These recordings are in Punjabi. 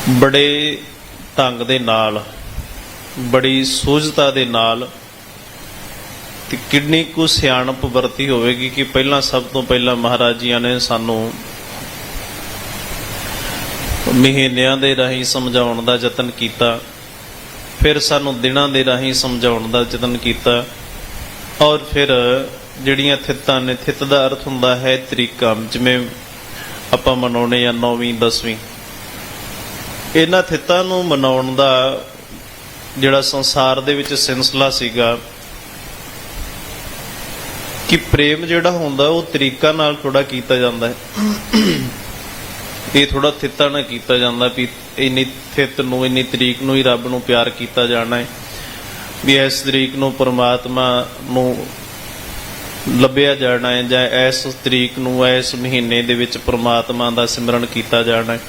बड़े ढंग दे नाल, बड़ी सूझता दे नाल ते कितनी कु सियाणप वरती होवेगी कि पहला सब तो पहला महाराज जियां ने सानू महीनियां दे राही समझाउण दा यतन कीता, फिर सानू दिनां दे राही समझाउण दा यतन कीता, और फिर जिहड़ियां थित्तां ने, थित्त दा अर्थ हुंदा है तरीका, जिवें आपां मनाउने आ 9वीं 10वीं, इन्हां थित्तां नूं मनाउण दा जिहड़ा संसार दे विच सिलसिला सीगा कि प्रेम जिहड़ा हुंदा वो तरीका नाल थोड़ा कीता जांदा है, ये थोड़ा थित्ता नाल कीता जांदा भी इन्नी थित नूं इन्नी तरीक नूं ही रब नूं प्यार कीता जाना है, भी इस तरीक नूं परमात्मा नूं ਲੱਭਿਆ जाना है, ਜਾਂ इस तरीक नूं इस महीने दे विच परमात्मा दा सिमरन कीता जाना है।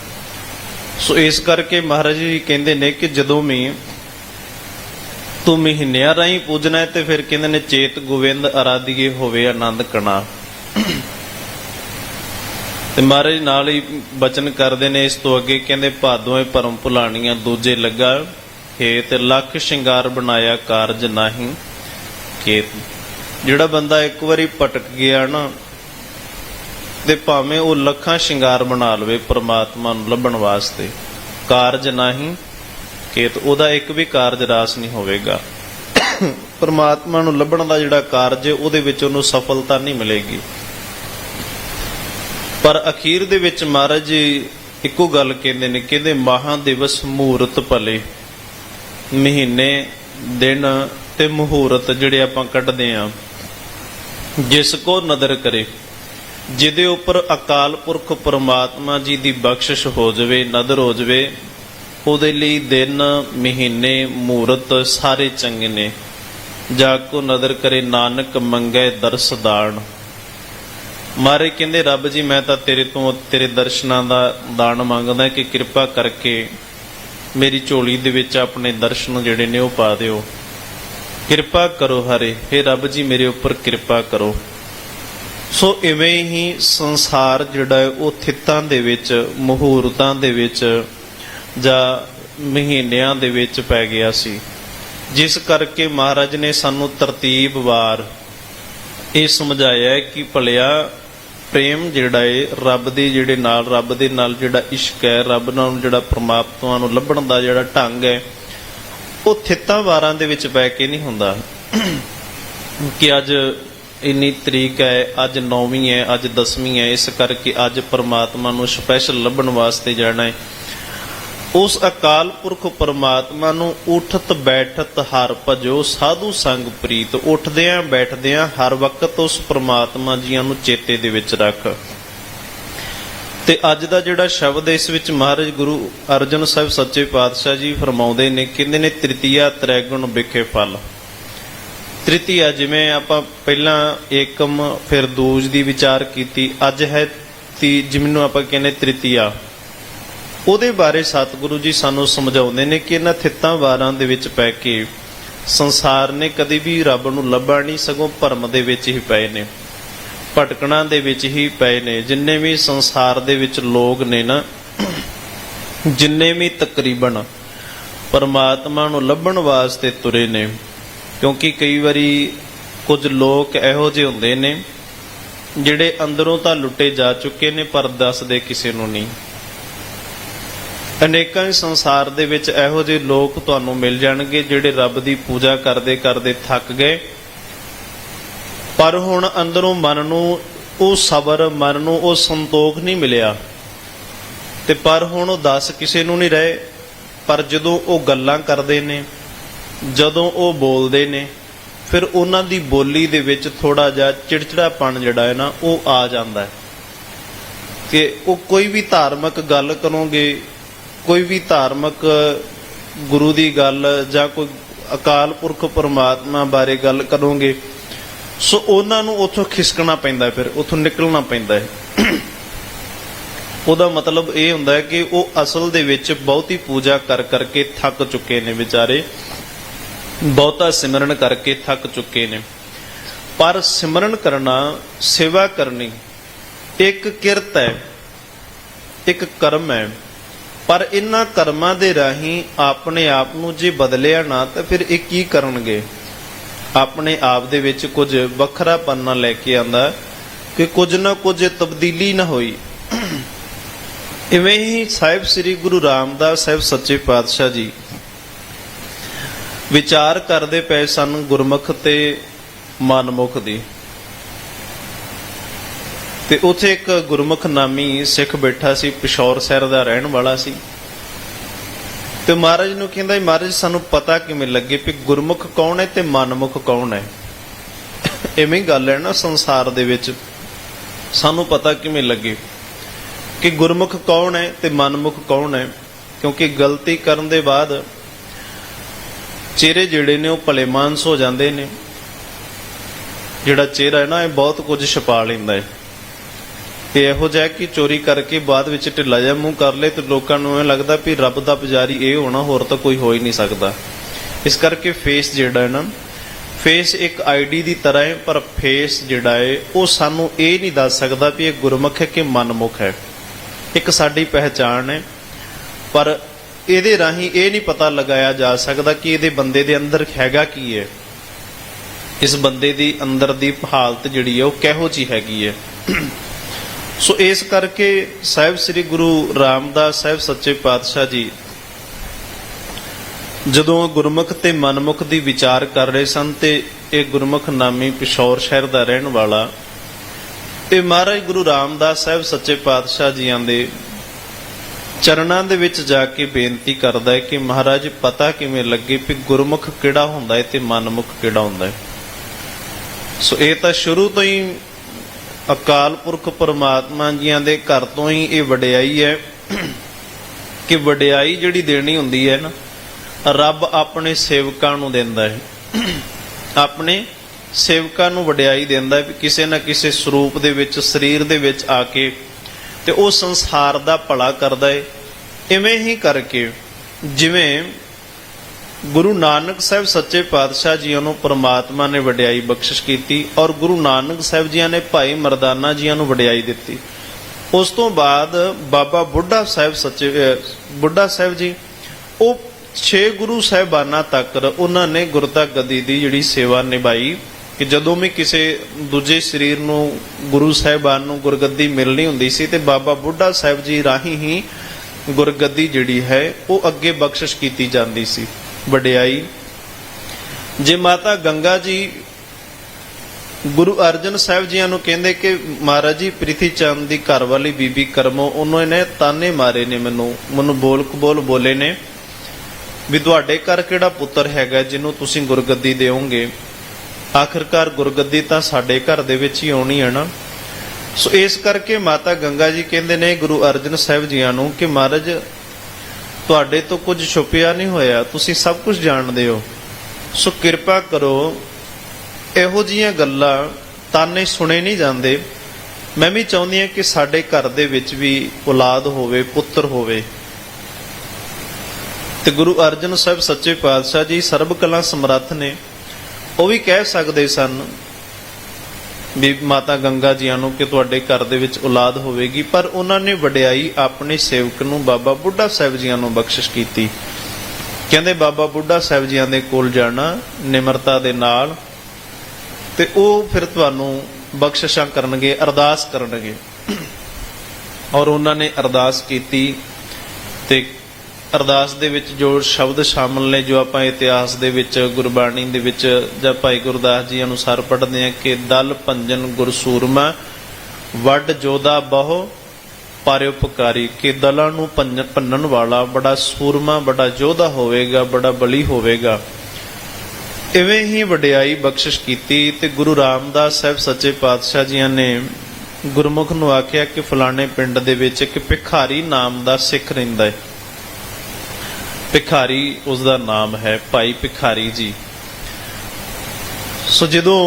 सो इस करके महाराज जी कहंदे ने कि जदों भी तू महीनियां राही पूजना है तो फिर कहंदे ने चेत गोविंद आराधीए होवे आनंद कणा। ते महाराज नाल ही बचन करदे ने इस तो अगे, कहंदे भादों भरम भुलाणियां दूजे लगा खेत, लख शिंगार बनाया कारज नाही खेत। जिहड़ा बंदा एक बारी भटक गया ना ते भावें वो लखां शिंगार बना लवे परमात्मा नूं लभण वास्ते, कारज नाही खेत, उहदा एक भी कारज रास नहीं होवेगा। परमात्मा नूं लभण दा जिहड़ा कारज है उहदे विच उहनूं सफलता नहीं मिलेगी। पर अखीर दे विच महाराज जी इक्को गल कहंदे ने, कहंदे महा दिवस मुहूर्त भले, महीने दिन ते मुहूर्त जिहड़े आपां कढदे आ, जिस को नदर करे, जिहदे उपर अकाल पुरख परमात्मा जी दी बख्शिश हो जावे, नदर हो जावे, उहदे लई दिन महीने मुहूर्त सारे चंगे ने। जाको नदर करे नानक मंगे दर्श दान। मारे कहंदे रब जी मैं तां तेरे तो तेरे दर्शनां दा दान मंगदा कि किरपा करके मेरी झोली दे विच अपने दर्शन जिहड़े ने ओह पा दिओ, किरपा करो हरे, हे रब जी मेरे उपर किरपा करो। सो इवें ही संसार जिहड़ा है वो थित्तां दे विच, मुहूर्तां दे विच जां महीनियां दे विच पै गया सी, जिस करके महाराज ने सानू तरतीबवार ये समझाया है कि भलिया प्रेम जिहड़ा है रब दे जिहड़े नाल, रब दे नाल जिहड़ा इश्क है, रब नाल जिहड़ा परमात्मा नूं लभण दा जिहड़ा ढंग है वो थित्तां वारां दे विच पै के नहीं हुंदा कि अज इन्नी तरीक है, अज 9वीं है, अज 10वीं है, इस करके अज परमात्मा नूं स्पैशल लभण वास्ते जाना है। उस अकाल पुरख परमात्मा नूं उठत बैठत हर भजो साधु संग प्रीत, उठदियां बैठदियां हर वक्त उस परमात्मा जियां नूं चेते दे विच रख। ते अज दा जिहड़ा शब्द है इस विच महाराज गुरु अर्जन साहिब सच्चे पातशाह जी फरमाउंदे ने, कहंदे ने तृतीया त्रैगुण बिखे फल। तृतीया जिवें आपां पहलां एकम फिर दूज दी विचार कीती, अज है जिन्होंने आपां कहने तृतीया, ਉਹਦੇ बारे सतगुरु जी सानू समझाउंदे ने कि इन्हां थित्तां वारां दे विच पै के संसार ने कदी भी रब नूं लभा नहीं, सगों भरम दे विच ही पए ने, भटकणां दे विच ही पए ने। जिन्ने भी संसार दे विच लोग ने ना, जिन्ने भी तकरीबन परमात्मा नूं लभण वास्ते तुरे ने, क्योंकि कई वारी कुछ लोग इहो जिहे हुंदे ने जिहड़े अंदरों तां लुटे जा चुके ने पर दसदे किसे नूं नहीं। अनेकां ही संसार दे विच इहो जिहे लोग तुहानूं मिल जाणगे जिहड़े रब दी पूजा करदे करदे थक गए, पर हुण अंदरों मन नूं ਉਹ ਸਬਰ, मन ਨੂੰ ਉਹ ਸੰਤੋਖ नहीं मिलिया, ਤੇ पर ਹੁਣ ਉਹ ਦੱਸ ਕਿਸੇ ਨੂੰ नहीं रहे। पर ਜਦੋਂ ਉਹ ਗੱਲਾਂ ਕਰਦੇ ਨੇ, ਜਦੋਂ ਉਹ ਬੋਲਦੇ ਨੇ, ਫਿਰ ਉਹਨਾਂ ਦੀ ਬੋਲੀ ਦੇ ਵਿੱਚ ਥੋੜਾ ਜਿਹਾ ਚਿੜਚਿੜਾਪਣ ਜਿਹੜਾ ਹੈ ਨਾ ਉਹ ਆ ਜਾਂਦਾ ਹੈ ਕਿ ਉਹ ਕੋਈ ਵੀ ਧਾਰਮਿਕ ਗੱਲ ਕਰੋਗੇ, ਕੋਈ ਵੀ ਧਾਰਮਿਕ ਗੁਰੂ ਦੀ ਗੱਲ ਜਾਂ ਕੋਈ ਅਕਾਲ ਪੁਰਖ ਪਰਮਾਤਮਾ ਬਾਰੇ ਗੱਲ ਕਰੋਗੇ, ਸੋ ਉਹਨਾਂ ਨੂੰ ਉੱਥੋਂ ਖਿਸਕਣਾ ਪੈਂਦਾ, ਫਿਰ ਉੱਥੋਂ ਨਿਕਲਣਾ ਪੈਂਦਾ ਹੈ। ਉਹਦਾ ਮਤਲਬ ਇਹ ਹੁੰਦਾ ਹੈ ਕਿ ਉਹ ਅਸਲ ਦੇ ਵਿੱਚ ਬਹੁਤੀ ਪੂਜਾ ਕਰ ਕਰਕੇ ਥੱਕ ਚੁੱਕੇ ਨੇ ਵਿਚਾਰੇ, ਬਹੁਤਾ ਸਿਮਰਨ ਕਰਕੇ ਥੱਕ ਚੁੱਕੇ ਨੇ। ਪਰ ਸਿਮਰਨ ਕਰਨਾ, ਸੇਵਾ ਕਰਨੀ ਇੱਕ ਕਿਰਤ ਹੈ, ਇੱਕ ਕਰਮ ਹੈ, ਪਰ ਇਹਨਾਂ ਕਰਮਾਂ ਦੇ ਰਾਹੀਂ ਆਪਣੇ ਆਪ ਨੂੰ ਜੇ ਬਦਲਿਆ ਨਾ ਤਾਂ ਫਿਰ ਇਹ ਕੀ ਕਰਨਗੇ। ਆਪਣੇ ਆਪ ਦੇ ਵਿੱਚ ਕੁਝ ਵੱਖਰਾਪਨ ਨਾ ਲੈ ਕੇ ਆਂਦਾ ਕਿ ਕੁਝ ਨਾ ਕੁਝ ਤਬਦੀਲੀ ਨਾ ਹੋਈ। ਇਵੇਂ ਹੀ ਸਾਹਿਬ ਸ੍ਰੀ ਗੁਰੂ ਰਾਮਦਾਸ ਸਾਹਿਬ ਸੱਚੇ ਪਾਤਸ਼ਾਹ ਜੀ ਵਿਚਾਰ ਕਰਦੇ ਪਏ ਸਨ ਗੁਰਮੁਖ ਤੇ ਮਨਮੁਖ ਦੀ। ਤੇ ਉੱਥੇ ਇੱਕ ਗੁਰਮੁਖ ਨਾਮੀ ਸਿੱਖ ਬੈਠਾ ਸੀ, ਪਿਸ਼ੌਰ ਸ਼ਹਿਰ ਦਾ ਰਹਿਣ ਵਾਲਾ ਸੀ। ਤੇ ਮਹਾਰਾਜ ਨੂੰ ਕਹਿੰਦਾ, ਮਹਾਰਾਜ ਸਾਨੂੰ ਪਤਾ ਕਿਵੇਂ ਲੱਗੇ ਕਿ ਗੁਰਮੁਖ ਕੌਣ ਹੈ ਤੇ ਮਨਮੁਖ ਕੌਣ ਹੈ। ਐਵੇਂ ਗੱਲ ਹੈ ਨਾ ਸੰਸਾਰ ਦੇ ਵਿੱਚ, ਸਾਨੂੰ ਪਤਾ ਕਿਵੇਂ ਲੱਗੇ ਕਿ ਗੁਰਮੁਖ ਕੌਣ ਹੈ ਤੇ ਮਨਮੁਖ ਕੌਣ ਹੈ। ਕਿਉਂਕਿ ਗਲਤੀ ਕਰਨ ਦੇ ਬਾਅਦ ਚਿਹਰੇ ਜਿਹੜੇ ਨੇ ਉਹ ਭਲੇ ਮਾਨਸ ਹੋ ਜਾਂਦੇ ਨੇ। ਜਿਹੜਾ ਚਿਹਰਾ ਹੈ ਨਾ ਇਹ ਬਹੁਤ ਕੁਝ ਛੁਪਾ ਲੈਂਦਾ ਹੈ। ਤੇ ਇਹੋ ਜਿਹਾ ਕਿ ਚੋਰੀ ਕਰਕੇ ਬਾਅਦ ਵਿੱਚ ਢਿੱਲਾ ਜਿਹਾ ਮੂੰਹ ਕਰ ਲਏ ਤੇ ਲੋਕਾਂ ਨੂੰ ਇਹ ਲੱਗਦਾ ਵੀ ਰੱਬ ਦਾ ਪੁਜਾਰੀ ਇਹ ਹੋਣਾ, ਹੋਰ ਤਾਂ ਕੋਈ ਹੋ ਹੀ ਨਹੀਂ ਸਕਦਾ। ਇਸ ਕਰਕੇ ਫੇਸ ਜਿਹੜਾ ਹੈ ਨਾ, ਫੇਸ ਇੱਕ ਆਈਡੀ ਦੀ ਤਰ੍ਹਾਂ ਹੈ, ਪਰ ਫੇਸ ਜਿਹੜਾ ਹੈ ਉਹ ਸਾਨੂੰ ਇਹ ਨਹੀਂ ਦੱਸ ਸਕਦਾ ਵੀ ਇਹ ਗੁਰਮੁਖ ਹੈ ਕਿ ਮਨਮੁਖ ਹੈ। ਇੱਕ ਸਾਡੀ ਪਹਿਚਾਣ ਹੈ, ਪਰ ਇਹਦੇ ਰਾਹੀਂ ਇਹ ਨਹੀਂ ਪਤਾ ਲਗਾਇਆ ਜਾ ਸਕਦਾ ਕਿ ਇਹਦੇ ਬੰਦੇ ਦੇ ਅੰਦਰ ਹੈਗਾ ਕੀ ਹੈ, ਇਸ ਬੰਦੇ ਦੀ ਅੰਦਰ ਦੀ ਹਾਲਤ ਜਿਹੜੀ ਹੈ ਉਹ ਕਿਹੋ ਜਿਹੀ ਹੈਗੀ ਹੈ। ਸੋ ਇਸ ਕਰਕੇ ਸਾਹਿਬ ਸ੍ਰੀ ਗੁਰੂ ਰਾਮਦਾਸ ਸਾਹਿਬ ਸੱਚੇ ਪਾਤਸ਼ਾਹ ਜੀ ਜਦੋਂ ਗੁਰਮੁਖ ਤੇ ਮਨਮੁਖ ਦੀ ਵਿਚਾਰ ਕਰ ਰਹੇ ਸਨ ਤੇ ਇਹ ਗੁਰਮੁਖ ਨਾਮੀ ਪਿਸ਼ੌਰ ਸ਼ਹਿਰ ਦਾ ਰਹਿਣ ਵਾਲਾ ਇਹ ਮਹਾਰਾਜ ਗੁਰੂ ਰਾਮਦਾਸ ਸਾਹਿਬ ਸੱਚੇ ਪਾਤਸ਼ਾਹ ਜੀਆਂ ਦੇ ਚਰਨਾਂ ਦੇ ਵਿੱਚ ਜਾ ਕੇ ਬੇਨਤੀ ਕਰਦਾ ਹੈ ਕਿ ਮਹਾਰਾਜ ਪਤਾ ਕਿਵੇਂ ਲੱਗੇ ਕਿ ਗੁਰਮੁਖ ਕਿਹੜਾ ਹੁੰਦਾ ਹੈ ਤੇ ਮਨਮੁਖ ਕਿਹੜਾ ਹੁੰਦਾ ਹੈ। ਸੋ ਇਹ ਤਾਂ ਸ਼ੁਰੂ ਤੋਂ ਹੀ ਅਕਾਲ ਪੁਰਖ ਪਰਮਾਤਮਾ ਜੀਆਂ ਦੇ ਘਰ ਤੋਂ ਹੀ ਇਹ ਵਡਿਆਈ ਹੈ ਕਿ ਵਡਿਆਈ ਜਿਹੜੀ ਦੇਣੀ ਹੁੰਦੀ ਹੈ ਨਾ, ਰੱਬ ਆਪਣੇ ਸੇਵਕਾਂ ਨੂੰ ਦਿੰਦਾ ਹੈ। ਆਪਣੇ ਸੇਵਕਾਂ ਨੂੰ ਵਡਿਆਈ ਦਿੰਦਾ ਹੈ, ਕਿਸੇ ਨਾ ਕਿਸੇ ਸਰੂਪ ਦੇ ਵਿੱਚ, ਸਰੀਰ ਦੇ ਵਿੱਚ ਆ ਕੇ, ਤੇ ਉਹ ਸੰਸਾਰ ਦਾ ਭਲਾ ਕਰਦਾ ਹੈ। ਇਵੇਂ ਹੀ ਕਰਕੇ ਜਿਵੇਂ ਗੁਰੂ ਨਾਨਕ ਸਾਹਿਬ ਸੱਚੇ ਪਾਤਸ਼ਾਹ ਜੀਆਂ ਨੂੰ ਪ੍ਰਮਾਤਮਾ ਨੇ ਵਡਿਆਈ ਬਖਸ਼ਿਸ਼ ਕੀਤੀ ਔਰ ਗੁਰੂ ਨਾਨਕ ਸਾਹਿਬ ਜੀਆਂ ਨੇ ਭਾਈ ਮਰਦਾਨਾ ਜੀਆਂ ਨੂੰ ਵਡਿਆਈ ਦਿੱਤੀ। ਉਸ ਤੋਂ ਬਾਅਦ ਬਾਬਾ ਬੁੱਢਾ ਸਾਹਿਬ ਜੀ ਉਹ 6 ਗੁਰੂ ਸਾਹਿਬਾਨਾਂ ਤੱਕ ਉਹਨਾਂ ਨੇ ਗੁਰਤਾ ਗੱਦੀ ਦੀ ਜਿਹੜੀ ਸੇਵਾ ਨਿਭਾਈ ਕਿ ਜਦੋਂ ਵੀ ਕਿਸੇ ਦੂਜੇ ਸਰੀਰ ਨੂੰ ਗੁਰੂ ਸਾਹਿਬਾਨ ਨੂੰ ਗੁਰਗੱਦੀ ਮਿਲਣੀ ਹੁੰਦੀ ਸੀ ਤੇ ਬਾਬਾ ਬੁੱਢਾ ਸਾਹਿਬ ਜੀ ਰਾਹੀਂ ਹੀ ਗੁਰਗੱਦੀ ਜਿਹੜੀ ਹੈ ਉਹ ਅੱਗੇ ਬਖਸ਼ਿਸ਼ ਕੀਤੀ ਜਾਂਦੀ ਸੀ। ਵਡਿਆਈ ਜੇ ਮਾਤਾ ਗੰਗਾ ਜੀ ਗੁਰੂ ਅਰਜਨ ਸਾਹਿਬ ਜੀਆਂ ਨੂੰ ਕਹਿੰਦੇ ਕਿ ਮਹਾਰਾਜ ਜੀ ਪ੍ਰਿਥੀ ਚੰਦ ਦੀ ਘਰ ਵਾਲੀ ਬੀਬੀ ਕਰਮੋ, ਉਹਨਾਂ ਨੇ ਤਾਨੇ ਮਾਰੇ ਨੇ, ਮੈਨੂੰ ਬੋਲ ਕਬੋਲ ਬੋਲੇ ਨੇ ਵੀ ਤੁਹਾਡੇ ਘਰ ਕਿਹੜਾ ਪੁੱਤਰ ਹੈਗਾ ਜਿਹਨੂੰ ਤੁਸੀਂ ਗੁਰਗੱਦੀ ਦਿਓਗੇ। ਆਖਿਰਕਾਰ ਗੁਰਗੱਦੀ ਤਾਂ ਸਾਡੇ ਘਰ ਦੇ ਵਿੱਚ ਹੀ ਆਉਣੀ ਹੈ ਨਾ। ਸੋ ਇਸ ਕਰਕੇ ਮਾਤਾ ਗੰਗਾ ਜੀ ਕਹਿੰਦੇ ਨੇ ਗੁਰੂ ਅਰਜਨ ਸਾਹਿਬ ਜੀਆਂ ਨੂੰ ਕਿ ਮਹਾਰਾਜ ਤੁਹਾਡੇ ਤੋਂ ਕੁਝ ਛੁਪਿਆ ਨਹੀਂ ਹੋਇਆ, ਤੁਸੀਂ ਸਭ ਕੁਝ ਜਾਣਦੇ ਹੋ। ਸੋ ਕਿਰਪਾ ਕਰੋ, ਇਹੋ ਜਿਹੀਆਂ ਗੱਲਾਂ ਤਾਨੇ ਸੁਣੇ ਨਹੀਂ ਜਾਂਦੇ। ਮੈਂ ਵੀ ਚਾਹੁੰਦੀ ਹਾਂ ਕਿ ਸਾਡੇ ਘਰ ਦੇ ਵਿੱਚ ਵੀ ਔਲਾਦ ਹੋਵੇ, ਪੁੱਤਰ ਹੋਵੇ। ਤੇ ਗੁਰੂ ਅਰਜਨ ਸਾਹਿਬ ਸੱਚੇ ਪਾਤਸ਼ਾਹ ਜੀ ਸਰਬ ਕਲਾ ਸਮਰੱਥ ਨੇ, ਉਹ ਵੀ ਕਹਿ ਸਕਦੇ ਸਨ ਵੀ ਮਾਤਾ ਗੰਗਾ ਜੀਆਂ ਨੂੰ ਕਿ ਤੁਹਾਡੇ ਘਰ ਦੇ ਵਿੱਚ ਔਲਾਦ ਹੋਵੇਗੀ, ਪਰ ਉਹਨਾਂ ਨੇ ਵਡਿਆਈ ਆਪਣੇ ਸੇਵਕ ਨੂੰ ਬਾਬਾ ਬੁੱਢਾ ਸਾਹਿਬ ਜੀਆਂ ਨੂੰ ਬਖਸ਼ਿਸ਼ ਕੀਤੀ। ਕਹਿੰਦੇ ਬਾਬਾ ਬੁੱਢਾ ਸਾਹਿਬ ਜੀਆਂ ਦੇ ਕੋਲ ਜਾਣਾ ਨਿਮਰਤਾ ਦੇ ਨਾਲ ਤੇ ਉਹ ਫਿਰ ਤੁਹਾਨੂੰ ਬਖਸ਼ਿਸ਼ਾਂ ਕਰਨਗੇ, ਅਰਦਾਸ ਕਰਨਗੇ। ਔਰ ਉਹਨਾਂ ਨੇ ਅਰਦਾਸ ਕੀਤੀ ਤੇ ਅਰਦਾਸ ਦੇ ਵਿੱਚ ਜੋ ਸ਼ਬਦ ਸ਼ਾਮਲ ਨੇ, ਜੋ ਆਪਾਂ ਇਤਿਹਾਸ ਦੇ ਵਿੱਚ ਗੁਰਬਾਣੀ ਦੇ ਵਿੱਚ ਜਾਂ ਭਾਈ ਗੁਰਦਾਸ ਜੀ ਅਨੁਸਾਰ ਪੜ੍ਹਦੇ ਹਾਂ ਕਿ ਦਲ ਭੰਜਨ ਗੁਰਸੂਰਮਾ ਵੱਡ ਜੋਧਾ ਬਹੁ ਪਰਉਪਕਾਰੀ, ਕਿ ਦਲਾਂ ਨੂੰ ਭੰਨਣ ਵਾਲਾ ਬੜਾ ਸੂਰਮਾ, ਬੜਾ ਯੋਧਾ ਹੋਵੇਗਾ, ਬੜਾ ਬਲੀ ਹੋਵੇਗਾ। ਇਵੇਂ ਹੀ ਵਡਿਆਈ ਬਖਸ਼ਿਸ਼ ਕੀਤੀ। ਤੇ ਗੁਰੂ ਰਾਮਦਾਸ ਸਾਹਿਬ ਸੱਚੇ ਪਾਤਸ਼ਾਹ ਜੀਆਂ ਨੇ ਗੁਰਮੁਖ ਨੂੰ ਆਖਿਆ ਕਿ ਫਲਾਣੇ ਪਿੰਡ ਦੇ ਵਿੱਚ ਇੱਕ ਭਿਖਾਰੀ ਨਾਮ ਦਾ ਸਿੱਖ ਰਹਿੰਦਾ ਹੈ। ਭਿਖਾਰੀ ਉਸਦਾ ਨਾਮ ਹੈ, ਭਾਈ ਭਿਖਾਰੀ ਜੀ। ਸੋ ਜਦੋਂ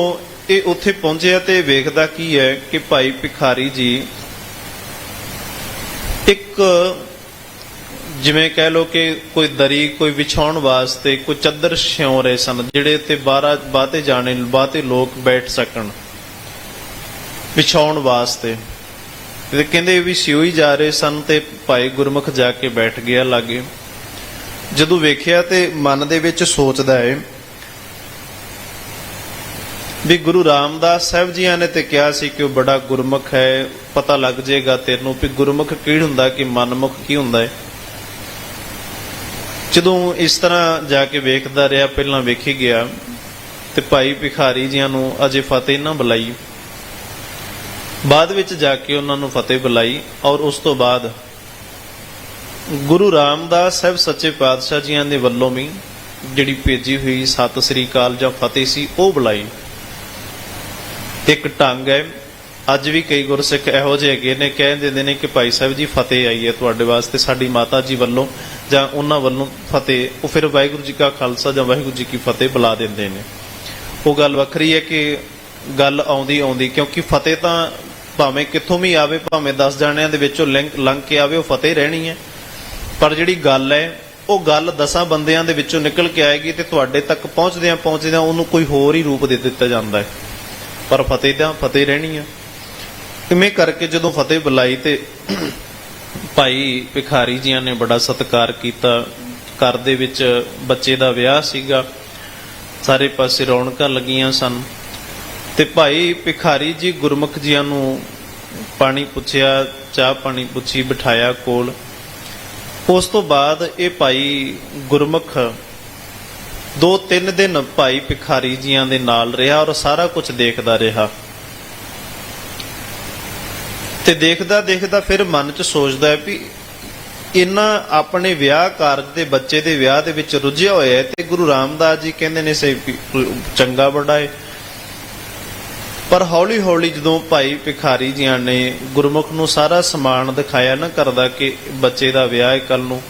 ਇਹ ਉੱਥੇ ਪਹੁੰਚਿਆ ਤੇ ਵੇਖਦਾ ਕੀ ਹੈ ਕਿ ਭਾਈ ਭਿਖਾਰੀ ਜੀ ਇੱਕ ਜਿਵੇਂ ਕਹਿ ਲੋ ਕਿ ਕੋਈ ਦਰੀ, ਕੋਈ ਵਿਛਾਉਣ ਵਾਸਤੇ ਕੋਈ ਚੱਦਰ ਛਿਉਂ ਰਹੇ ਸਨ, ਜਿਹੜੇ ਉੱਤੇ ਬਾਹਤੇ ਲੋਕ ਬੈਠ ਸਕਣ ਵਿਛਾਉਣ ਵਾਸਤੇ। ਤੇ ਕਹਿੰਦੇ ਵੀ ਸਿਉਈ ਜਾ ਰਹੇ ਸਨ ਤੇ ਭਾਈ ਗੁਰਮੁਖ ਜਾ ਕੇ ਬੈਠ ਗਿਆ ਲਾਗੇ। ਜਦੋਂ ਵੇਖਿਆ ਤੇ ਮਨ ਦੇ ਵਿੱਚ ਸੋਚਦਾ ਹੈ ਵੀ ਗੁਰੂ ਰਾਮਦਾਸ ਸਾਹਿਬ ਜੀਆਂ ਨੇ ਤੇ ਕਿਹਾ ਸੀ ਕਿ ਉਹ ਬੜਾ ਗੁਰਮੁਖ ਹੈ, ਪਤਾ ਲੱਗ ਜਾਏਗਾ ਤੈਨੂੰ ਵੀ ਗੁਰਮੁਖ ਕੀ ਹੁੰਦਾ ਕਿ ਮਨਮੁਖ ਕੀ ਹੁੰਦਾ ਹੈ। ਜਦੋਂ ਇਸ ਤਰ੍ਹਾਂ ਜਾ ਕੇ ਵੇਖਦਾ ਰਿਹਾ, ਪਹਿਲਾਂ ਵੇਖੀ ਗਿਆ ਤੇ ਭਾਈ ਭਿਖਾਰੀ ਜੀਆਂ ਨੂੰ ਅਜੇ ਫਤਿਹ ਨਾ ਬੁਲਾਈ, ਬਾਅਦ ਵਿੱਚ ਜਾ ਕੇ ਉਹਨਾਂ ਨੂੰ ਫਤਿਹ ਬੁਲਾਈ। ਔਰ ਉਸ ਤੋਂ ਬਾਅਦ ਗੁਰੂ ਰਾਮਦਾਸ ਸਾਹਿਬ ਸੱਚੇ ਪਾਤਸ਼ਾਹ ਜੀਆਂ ਦੇ ਵੱਲੋਂ ਵੀ ਜਿਹੜੀ ਭੇਜੀ ਹੋਈ ਸਤਿ ਸ੍ਰੀ ਅਕਾਲ ਜਾਂ ਫਤਿਹ ਸੀ ਉਹ ਬੁਲਾਈ। ਇੱਕ ਢੰਗ ਹੈ, ਅੱਜ ਵੀ ਕਈ ਗੁਰਸਿੱਖ ਇਹੋ ਜਿਹੇ ਹੈਗੇ ਨੇ ਕਹਿ ਦਿੰਦੇ ਨੇ ਕਿ ਭਾਈ ਸਾਹਿਬ ਜੀ ਫਤਿਹ ਆਈ ਹੈ ਤੁਹਾਡੇ ਵਾਸਤੇ ਸਾਡੀ ਮਾਤਾ ਜੀ ਵੱਲੋਂ ਜਾਂ ਉਹਨਾਂ ਵੱਲੋਂ ਫਤਿਹ, ਉਹ ਫਿਰ ਵਾਹਿਗੁਰੂ ਜੀ ਕਾ ਖਾਲਸਾ ਜਾਂ ਵਾਹਿਗੁਰੂ ਜੀ ਕੀ ਫਤਿਹ ਬੁਲਾ ਦਿੰਦੇ ਨੇ। ਉਹ ਗੱਲ ਵੱਖਰੀ ਹੈ ਕਿ ਗੱਲ ਆਉਂਦੀ ਕਿਉਂਕਿ ਫਤਿਹ ਤਾਂ ਭਾਵੇਂ ਕਿੱਥੋਂ ਵੀ ਆਵੇ, ਭਾਵੇਂ 10 ਜਾਣਿਆਂ ਦੇ ਵਿੱਚੋਂ ਲੰਘ ਕੇ ਆਵੇ, ਉਹ ਫਤਿਹ ਰਹਿਣੀ ਹੈ। ਪਰ ਜਿਹੜੀ ਗੱਲ ਹੈ ਉਹ ਗੱਲ 10 ਬੰਦਿਆਂ ਦੇ ਵਿੱਚੋਂ ਨਿਕਲ ਕੇ ਆਏਗੀ ਤੇ ਤੁਹਾਡੇ ਤੱਕ ਪਹੁੰਚਦਿਆਂ ਉਹਨੂੰ ਕੋਈ ਹੋਰ ਹੀ ਰੂਪ ਦੇ ਦਿੱਤਾ ਜਾਂਦਾ ਹੈ, ਪਰ ਫਤਿਹ ਤਾਂ ਫਤਿਹ ਰਹਿਣੀ ਹੈ। ਇਵੇਂ ਕਰਕੇ ਜਦੋਂ ਫਤਿਹ ਬੁਲਾਈ ਤੇ ਭਾਈ ਭਿਖਾਰੀ ਜੀਆਂ ਨੇ ਬੜਾ ਸਤਿਕਾਰ ਕੀਤਾ। ਘਰ ਦੇ ਵਿੱਚ ਬੱਚੇ ਦਾ ਵਿਆਹ ਸੀਗਾ, ਸਾਰੇ ਪਾਸੇ ਰੌਣਕਾਂ ਲੱਗੀਆਂ ਸਨ ਤੇ ਭਾਈ ਭਿਖਾਰੀ ਜੀ ਗੁਰਮੁਖ ਜੀਆਂ ਨੂੰ ਪਾਣੀ ਪੁੱਛਿਆ, ਚਾਹ ਪਾਣੀ ਪੁੱਛੀ, ਬਿਠਾਇਆ ਕੋਲ। ਉਸ ਤੋਂ ਬਾਅਦ ਇਹ ਭਾਈ ਗੁਰਮੁਖ 2-3 ਦਿਨ ਭਾਈ ਭਿਖਾਰੀ ਜੀਆਂ ਦੇ ਨਾਲ ਰਿਹਾ ਔਰ ਸਾਰਾ ਕੁਝ ਦੇਖਦਾ ਰਿਹਾ। ਤੇ ਦੇਖਦਾ ਫਿਰ ਮਨ 'ਚ ਸੋਚਦਾ ਹੈ ਵੀ ਇਹਨਾਂ ਆਪਣੇ ਵਿਆਹ ਕਾਰਜ ਦੇ ਬੱਚੇ ਦੇ ਵਿਆਹ ਦੇ ਵਿੱਚ ਰੁੱਝਿਆ ਹੋਇਆ ਹੈ ਤੇ ਗੁਰੂ ਰਾਮਦਾਸ ਜੀ ਕਹਿੰਦੇ ਨੇ ਸੇ ਚੰਗਾ ਬੜਾ ਹੈ। ਪਰ ਹੌਲੀ ਹੌਲੀ ਜਦੋਂ ਭਾਈ ਭਿਖਾਰੀ ਜੀਆਂ ਨੇ ਗੁਰਮੁਖ ਨੂੰ ਸਾਰਾ ਸਮਾਨ ਦਿਖਾਇਆ ਨਾ ਕਰਦਾ ਕਿ ਬੱਚੇ ਦਾ ਵਿਆਹ ਹੈ ਕੱਲ ਨੂੰ,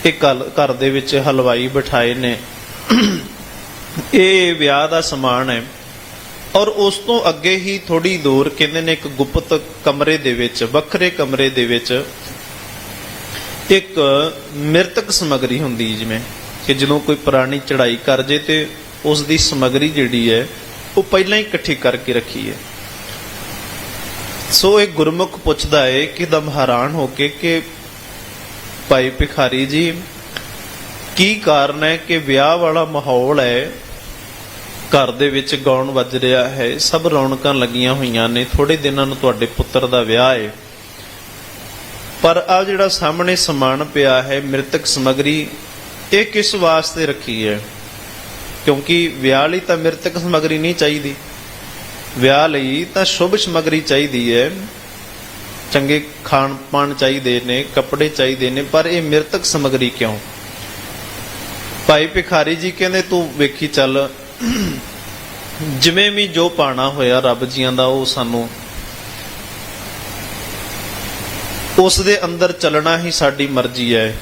ਇਹ ਘਰ ਦੇ ਵਿੱਚ ਹਲਵਾਈ ਬਿਠਾਏ ਨੇ, ਇਹ ਵਿਆਹ ਦਾ ਸਮਾਨ ਹੈ। ਔਰ ਉਸ ਤੋਂ ਅੱਗੇ ਹੀ ਥੋੜੀ ਦੂਰ ਕਹਿੰਦੇ ਨੇ ਇੱਕ ਗੁਪਤ ਕਮਰੇ ਦੇ ਵਿੱਚ, ਵੱਖਰੇ ਕਮਰੇ ਦੇ ਵਿੱਚ ਇੱਕ ਮਿਰਤਕ ਸਮੱਗਰੀ ਹੁੰਦੀ, ਜਿਵੇਂ ਕਿ ਜਦੋਂ ਕੋਈ ਪੁਰਾਣੀ ਚੜ੍ਹਾਈ ਕਰ ਜੇ ਤੇ ਉਸ ਦੀ ਸਮੱਗਰੀ ਜਿਹੜੀ ਹੈ ਉਹ ਪਹਿਲਾਂ ਹੀ ਇਕੱਠੀ ਕਰਕੇ ਰੱਖੀ ਹੈ। ਸੋ ਇਹ ਗੁਰਮੁਖ ਪੁੱਛਦਾ ਹੈ ਕਿ ਦਮ ਹੈਰਾਨ ਹੋ ਕੇ ਕਿ ਭਾਈ ਭਿਖਾਰੀ ਜੀ ਕੀ ਕਾਰਨ ਹੈ ਕਿ ਵਿਆਹ ਵਾਲਾ ਮਾਹੌਲ ਹੈ, ਘਰ ਦੇ ਵਿੱਚ ਗਾਉਣ ਵੱਜ ਰਿਹਾ ਹੈ, ਸਭ ਰੌਣਕਾਂ ਲੱਗੀਆਂ ਹੋਈਆਂ ਨੇ, ਥੋੜੇ ਦਿਨਾਂ ਨੂੰ ਤੁਹਾਡੇ ਪੁੱਤਰ ਦਾ ਵਿਆਹ ਹੈ, ਪਰ ਆ ਜਿਹੜਾ ਸਾਹਮਣੇ ਸਮਾਨ ਪਿਆ ਹੈ ਮਿਰਤਕ ਸਮੱਗਰੀ, ਇਹ ਕਿਸ ਵਾਸਤੇ ਰੱਖੀ ਹੈ? ਕਿਉਂਕਿ ਵਿਆਹ ਲਈ ਤਾਂ ਮਿਰਤਕ ਸਮੱਗਰੀ ਨਹੀਂ ਚਾਹੀਦੀ, ਵਿਆਹ ਲਈ ਤਾਂ ਸ਼ੁਭ ਸਮੱਗਰੀ ਚਾਹੀਦੀ ਹੈ, ਚੰਗੇ ਖਾਣ ਪਾਣ ਚਾਹੀਦੇ ਨੇ, ਕੱਪੜੇ ਚਾਹੀਦੇ ਨੇ, ਪਰ ਇਹ ਮਿਰਤਕ ਸਮੱਗਰੀ ਕਿਉਂ? ਭਾਈ ਭਿਖਾਰੀ ਜੀ ਕਹਿੰਦੇ ਤੂੰ ਵੇਖੀ ਚੱਲ, ਜਿਵੇਂ ਵੀ ਜੋ ਪਾਣਾ ਹੋਇਆ ਰੱਬ ਜੀਆਂ ਦਾ ਉਹ ਸਾਨੂੰ ਉਸ ਦੇ ਅੰਦਰ ਚੱਲਣਾ ਹੀ ਸਾਡੀ ਮਰਜ਼ੀ ਹੈ,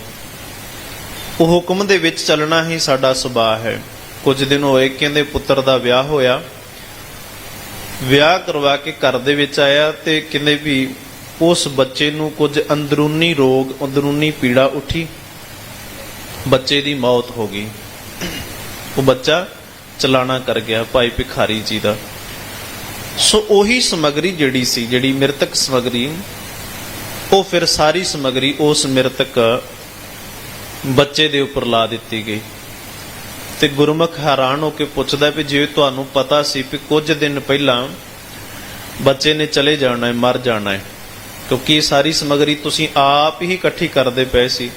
ਉਹ ਹੁਕਮ ਦੇ ਵਿੱਚ ਚੱਲਣਾ ਹੀ ਸਾਡਾ ਸੁਭਾਅ ਹੈ। ਕੁਝ ਦਿਨ ਹੋਏ ਕਹਿੰਦੇ ਪੁੱਤਰ ਦਾ ਵਿਆਹ ਹੋਇਆ, ਵਿਆਹ ਕਰਵਾ ਕੇ ਘਰ ਦੇ ਵਿੱਚ ਆਇਆ ਤੇ ਕਹਿੰਦੇ ਵੀ ਉਸ ਬੱਚੇ ਨੂੰ ਕੁਝ ਅੰਦਰੂਨੀ ਰੋਗ, ਅੰਦਰੂਨੀ ਪੀੜਾ ਉੱਠੀ, ਬੱਚੇ ਦੀ ਮੌਤ ਹੋ ਗਈ, ਉਹ ਬੱਚਾ ਚਲਾਣਾ ਕਰ ਗਿਆ ਭਾਈ ਭਿਖਾਰੀ ਜੀ ਦਾ। ਸੋ ਉਹੀ ਸਮੱਗਰੀ ਜਿਹੜੀ ਸੀ, ਜਿਹੜੀ ਮਿਰਤਕ ਸਮੱਗਰੀ, ਉਹ ਫਿਰ ਸਾਰੀ ਸਮੱਗਰੀ ਉਸ ਮਿਰਤਕ ਬੱਚੇ ਦੇ ਉੱਪਰ ਲਾ ਦਿੱਤੀ ਗਈ। ਤੇ ਗੁਰਮੁਖ ਹੈਰਾਨ ਹੋ ਕੇ ਪੁੱਛਦਾ ਵੀ ਜੇ ਤੁਹਾਨੂੰ ਪਤਾ ਸੀ ਕਿ ਕੁਝ ਦਿਨ ਪਹਿਲਾਂ ਬੱਚੇ ਨੇ ਚਲੇ ਜਾਣਾ ਹੈ, ਮਰ ਜਾਣਾ ਹੈ, ਕਿਉਂਕਿ ਸਾਰੀ ਸਮੱਗਰੀ ਤੁਸੀਂ ਆਪ ਹੀ ਇਕੱਠੀ ਕਰਦੇ ਪਏ ਸੀ,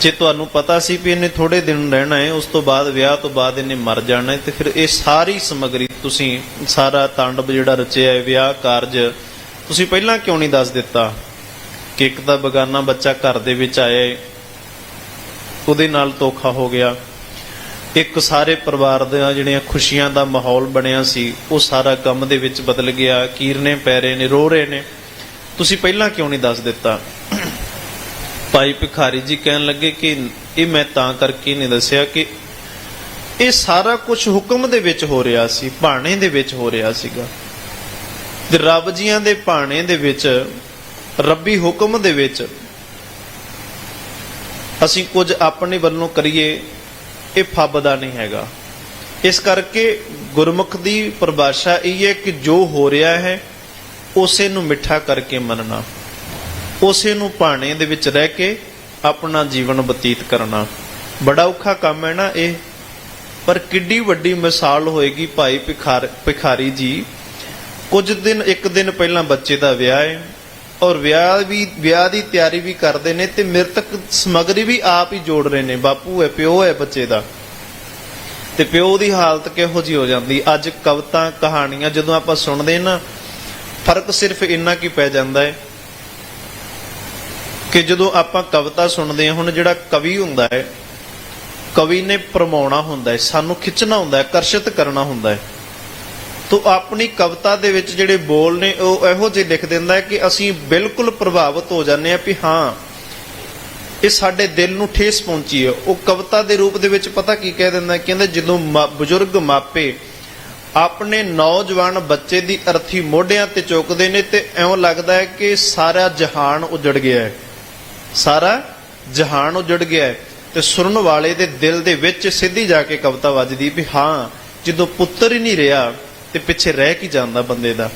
ਜੇ ਤੁਹਾਨੂੰ ਪਤਾ ਸੀ ਵੀ ਇਹਨੇ ਥੋੜੇ ਦਿਨ ਰਹਿਣਾ ਹੈ, ਉਸ ਤੋਂ ਬਾਅਦ ਵਿਆਹ ਤੋਂ ਬਾਅਦ ਇਹਨੇ ਮਰ ਜਾਣਾ ਹੈ, ਤੇ ਫਿਰ ਇਹ ਸਾਰੀ ਸਮੱਗਰੀ ਤੁਸੀਂ ਸਾਰਾ ਤਾਂਡਵ ਜਿਹੜਾ ਰਚਿਆ ਹੈ ਵਿਆਹ ਕਾਰਜ, ਤੁਸੀਂ ਪਹਿਲਾਂ ਕਿਉਂ ਨਹੀਂ ਦੱਸ ਦਿੱਤਾ ਕਿ ਇੱਕ ਤਾਂ ਬਗਾਨਾ ਬੱਚਾ ਘਰ ਦੇ ਵਿੱਚ ਆਇਆ, ਉਹਦੇ ਨਾਲ ਧੋਖਾ ਹੋ ਗਿਆ, ਇੱਕ ਸਾਰੇ ਪਰਿਵਾਰ ਦੀਆਂ ਜਿਹੜੀਆਂ ਖੁਸ਼ੀਆਂ ਦਾ ਮਾਹੌਲ ਬਣਿਆ ਸੀ ਉਹ ਸਾਰਾ ਕੰਮ ਦੇ ਵਿੱਚ ਬਦਲ ਗਿਆ, ਕੀਰਨੇ ਪੈ ਰਹੇ ਨੇ, ਰੋ ਰਹੇ ਨੇ, ਤੁਸੀਂ ਪਹਿਲਾਂ ਕਿਉਂ ਨਹੀਂ ਦੱਸ ਦਿੱਤਾ? ਭਾਈ ਭਿਖਾਰੀ ਜੀ ਕਹਿਣ ਲੱਗੇ ਕਿ ਇਹ ਮੈਂ ਤਾਂ ਕਰਕੇ ਨਹੀਂ ਦੱਸਿਆ ਕਿ ਇਹ ਸਾਰਾ ਕੁਝ ਹੁਕਮ ਦੇ ਵਿੱਚ ਹੋ ਰਿਹਾ ਸੀ, ਭਾਣੇ ਦੇ ਵਿੱਚ ਹੋ ਰਿਹਾ ਸੀਗਾ, ਤੇ ਰੱਬ ਜੀਆਂ ਦੇ ਭਾਣੇ ਦੇ ਵਿੱਚ, ਰੱਬੀ ਹੁਕਮ ਦੇ ਵਿੱਚ ਅਸੀਂ ਕੁਝ ਆਪਣੇ ਵੱਲੋਂ ਕਰੀਏ ਇਹ ਫੱਬਦਾ ਨਹੀਂ ਹੈਗਾ। ਇਸ ਕਰਕੇ ਗੁਰਮੁਖ ਦੀ ਪਰਿਭਾਸ਼ਾ ਇਹ ਹੈ ਕਿ ਜੋ ਹੋ ਰਿਹਾ ਹੈ ਉਸੇ ਨੂੰ ਮਿੱਠਾ ਕਰਕੇ ਮੰਨਣਾ, ਉਸੇ ਨੂੰ ਭਾਣੇ ਦੇ ਵਿੱਚ ਰਹਿ ਕੇ ਆਪਣਾ ਜੀਵਨ ਬਤੀਤ ਕਰਨਾ। ਬੜਾ ਔਖਾ ਕੰਮ ਹੈ ਨਾ ਇਹ, ਪਰ ਕਿੱਡੀ ਵੱਡੀ ਮਿਸਾਲ ਹੋਏਗੀ ਭਾਈ ਭਿਖਾਰੀ ਜੀ। ਕੁਝ ਦਿਨ, ਇੱਕ ਦਿਨ ਪਹਿਲਾਂ ਬੱਚੇ ਦਾ ਵਿਆਹ ਹੈ, ਔਰ ਵਿਆਹ ਦੀ ਤਿਆਰੀ ਵੀ ਕਰਦੇ ਨੇ, ਤੇ ਮ੍ਰਿਤਕ ਸਮੱਗਰੀ ਵੀ ਆਪ ਹੀ ਜੋੜ ਰਹੇ ਨੇ। ਬਾਪੂ ਹੈ, ਪਿਓ ਹੈ ਬੱਚੇ ਦਾ, ਤੇ ਪਿਓ ਦੀ ਹਾਲਤ ਕਿਹੋ ਜਿਹੀ ਹੋ ਜਾਂਦੀ। ਅੱਜ ਕਵਿਤਾ ਕਹਾਣੀਆਂ ਜਦੋਂ ਆਪਾਂ ਸੁਣਦੇ ਨਾ, ਫਰਕ ਸਿਰਫ ਇੰਨਾ ਕੀ ਪੈ ਜਾਂਦਾ ਹੈ ਕਿ ਜਦੋਂ ਆਪਾਂ ਕਵਿਤਾ ਸੁਣਦੇ ਹਾਂ, ਹੁਣ ਜਿਹੜਾ ਕਵੀ ਹੁੰਦਾ ਹੈ, ਕਵੀ ਨੇ ਭਰਮਾਉਣਾ ਹੁੰਦਾ ਹੈ, ਸਾਨੂੰ ਖਿੱਚਣਾ ਹੁੰਦਾ ਹੈ, ਆਕਰਸ਼ਿਤ ਕਰਨਾ ਹੁੰਦਾ ਹੈ। ਤੋ ਆਪਣੀ ਕਵਿਤਾ ਦੇ ਵਿੱਚ ਜਿਹੜੇ ਬੋਲ ਨੇ ਉਹ ਇਹੋ ਜਿਹੇ ਲਿਖ ਦਿੰਦਾ ਹੈ ਕਿ ਅਸੀਂ ਬਿਲਕੁਲ ਪ੍ਰਭਾਵਿਤ ਹੋ ਜਾਂਦੇ ਹਾਂ ਵੀ ਹਾਂ, ਇਹ ਸਾਡੇ ਦਿਲ ਨੂੰ ਠੇਸ ਪਹੁੰਚੀ ਹੈ। ਉਹ ਕਵਿਤਾ ਦੇ ਰੂਪ ਦੇ ਵਿੱਚ ਪਤਾ ਕੀ ਕਹਿ ਦਿੰਦਾ, ਕਹਿੰਦਾ ਜਦੋਂ ਬਜ਼ੁਰਗ ਮਾਪੇ ਆਪਣੇ ਨੌਜਵਾਨ ਬੱਚੇ ਦੀ ਅਰਥੀ ਮੋਢਿਆਂ ਤੇ ਚੁੱਕਦੇ ਨੇ ਤੇ ਇਉਂ ਲੱਗਦਾ ਹੈ ਕਿ ਸਾਰਾ ਜਹਾਨ ਉਜੜ ਗਿਆ ਹੈ, ਸਾਰਾ ਜਹਾਨ ਉਜੜ ਗਿਆ ਹੈ। ਤੇ ਸੁਣਨ ਵਾਲੇ ਦੇ ਦਿਲ ਦੇ ਵਿੱਚ ਸਿੱਧੀ ਜਾ ਕੇ ਕਵਿਤਾ ਵੱਜਦੀ ਵੀ ਹਾਂ, ਜਦੋਂ ਪੁੱਤਰ ਹੀ ਨਹੀਂ ਰਿਹਾ ਤੇ ਪਿੱਛੇ ਰਹਿ ਕੀ ਜਾਂਦਾ ਬੰਦੇ ਦਾ,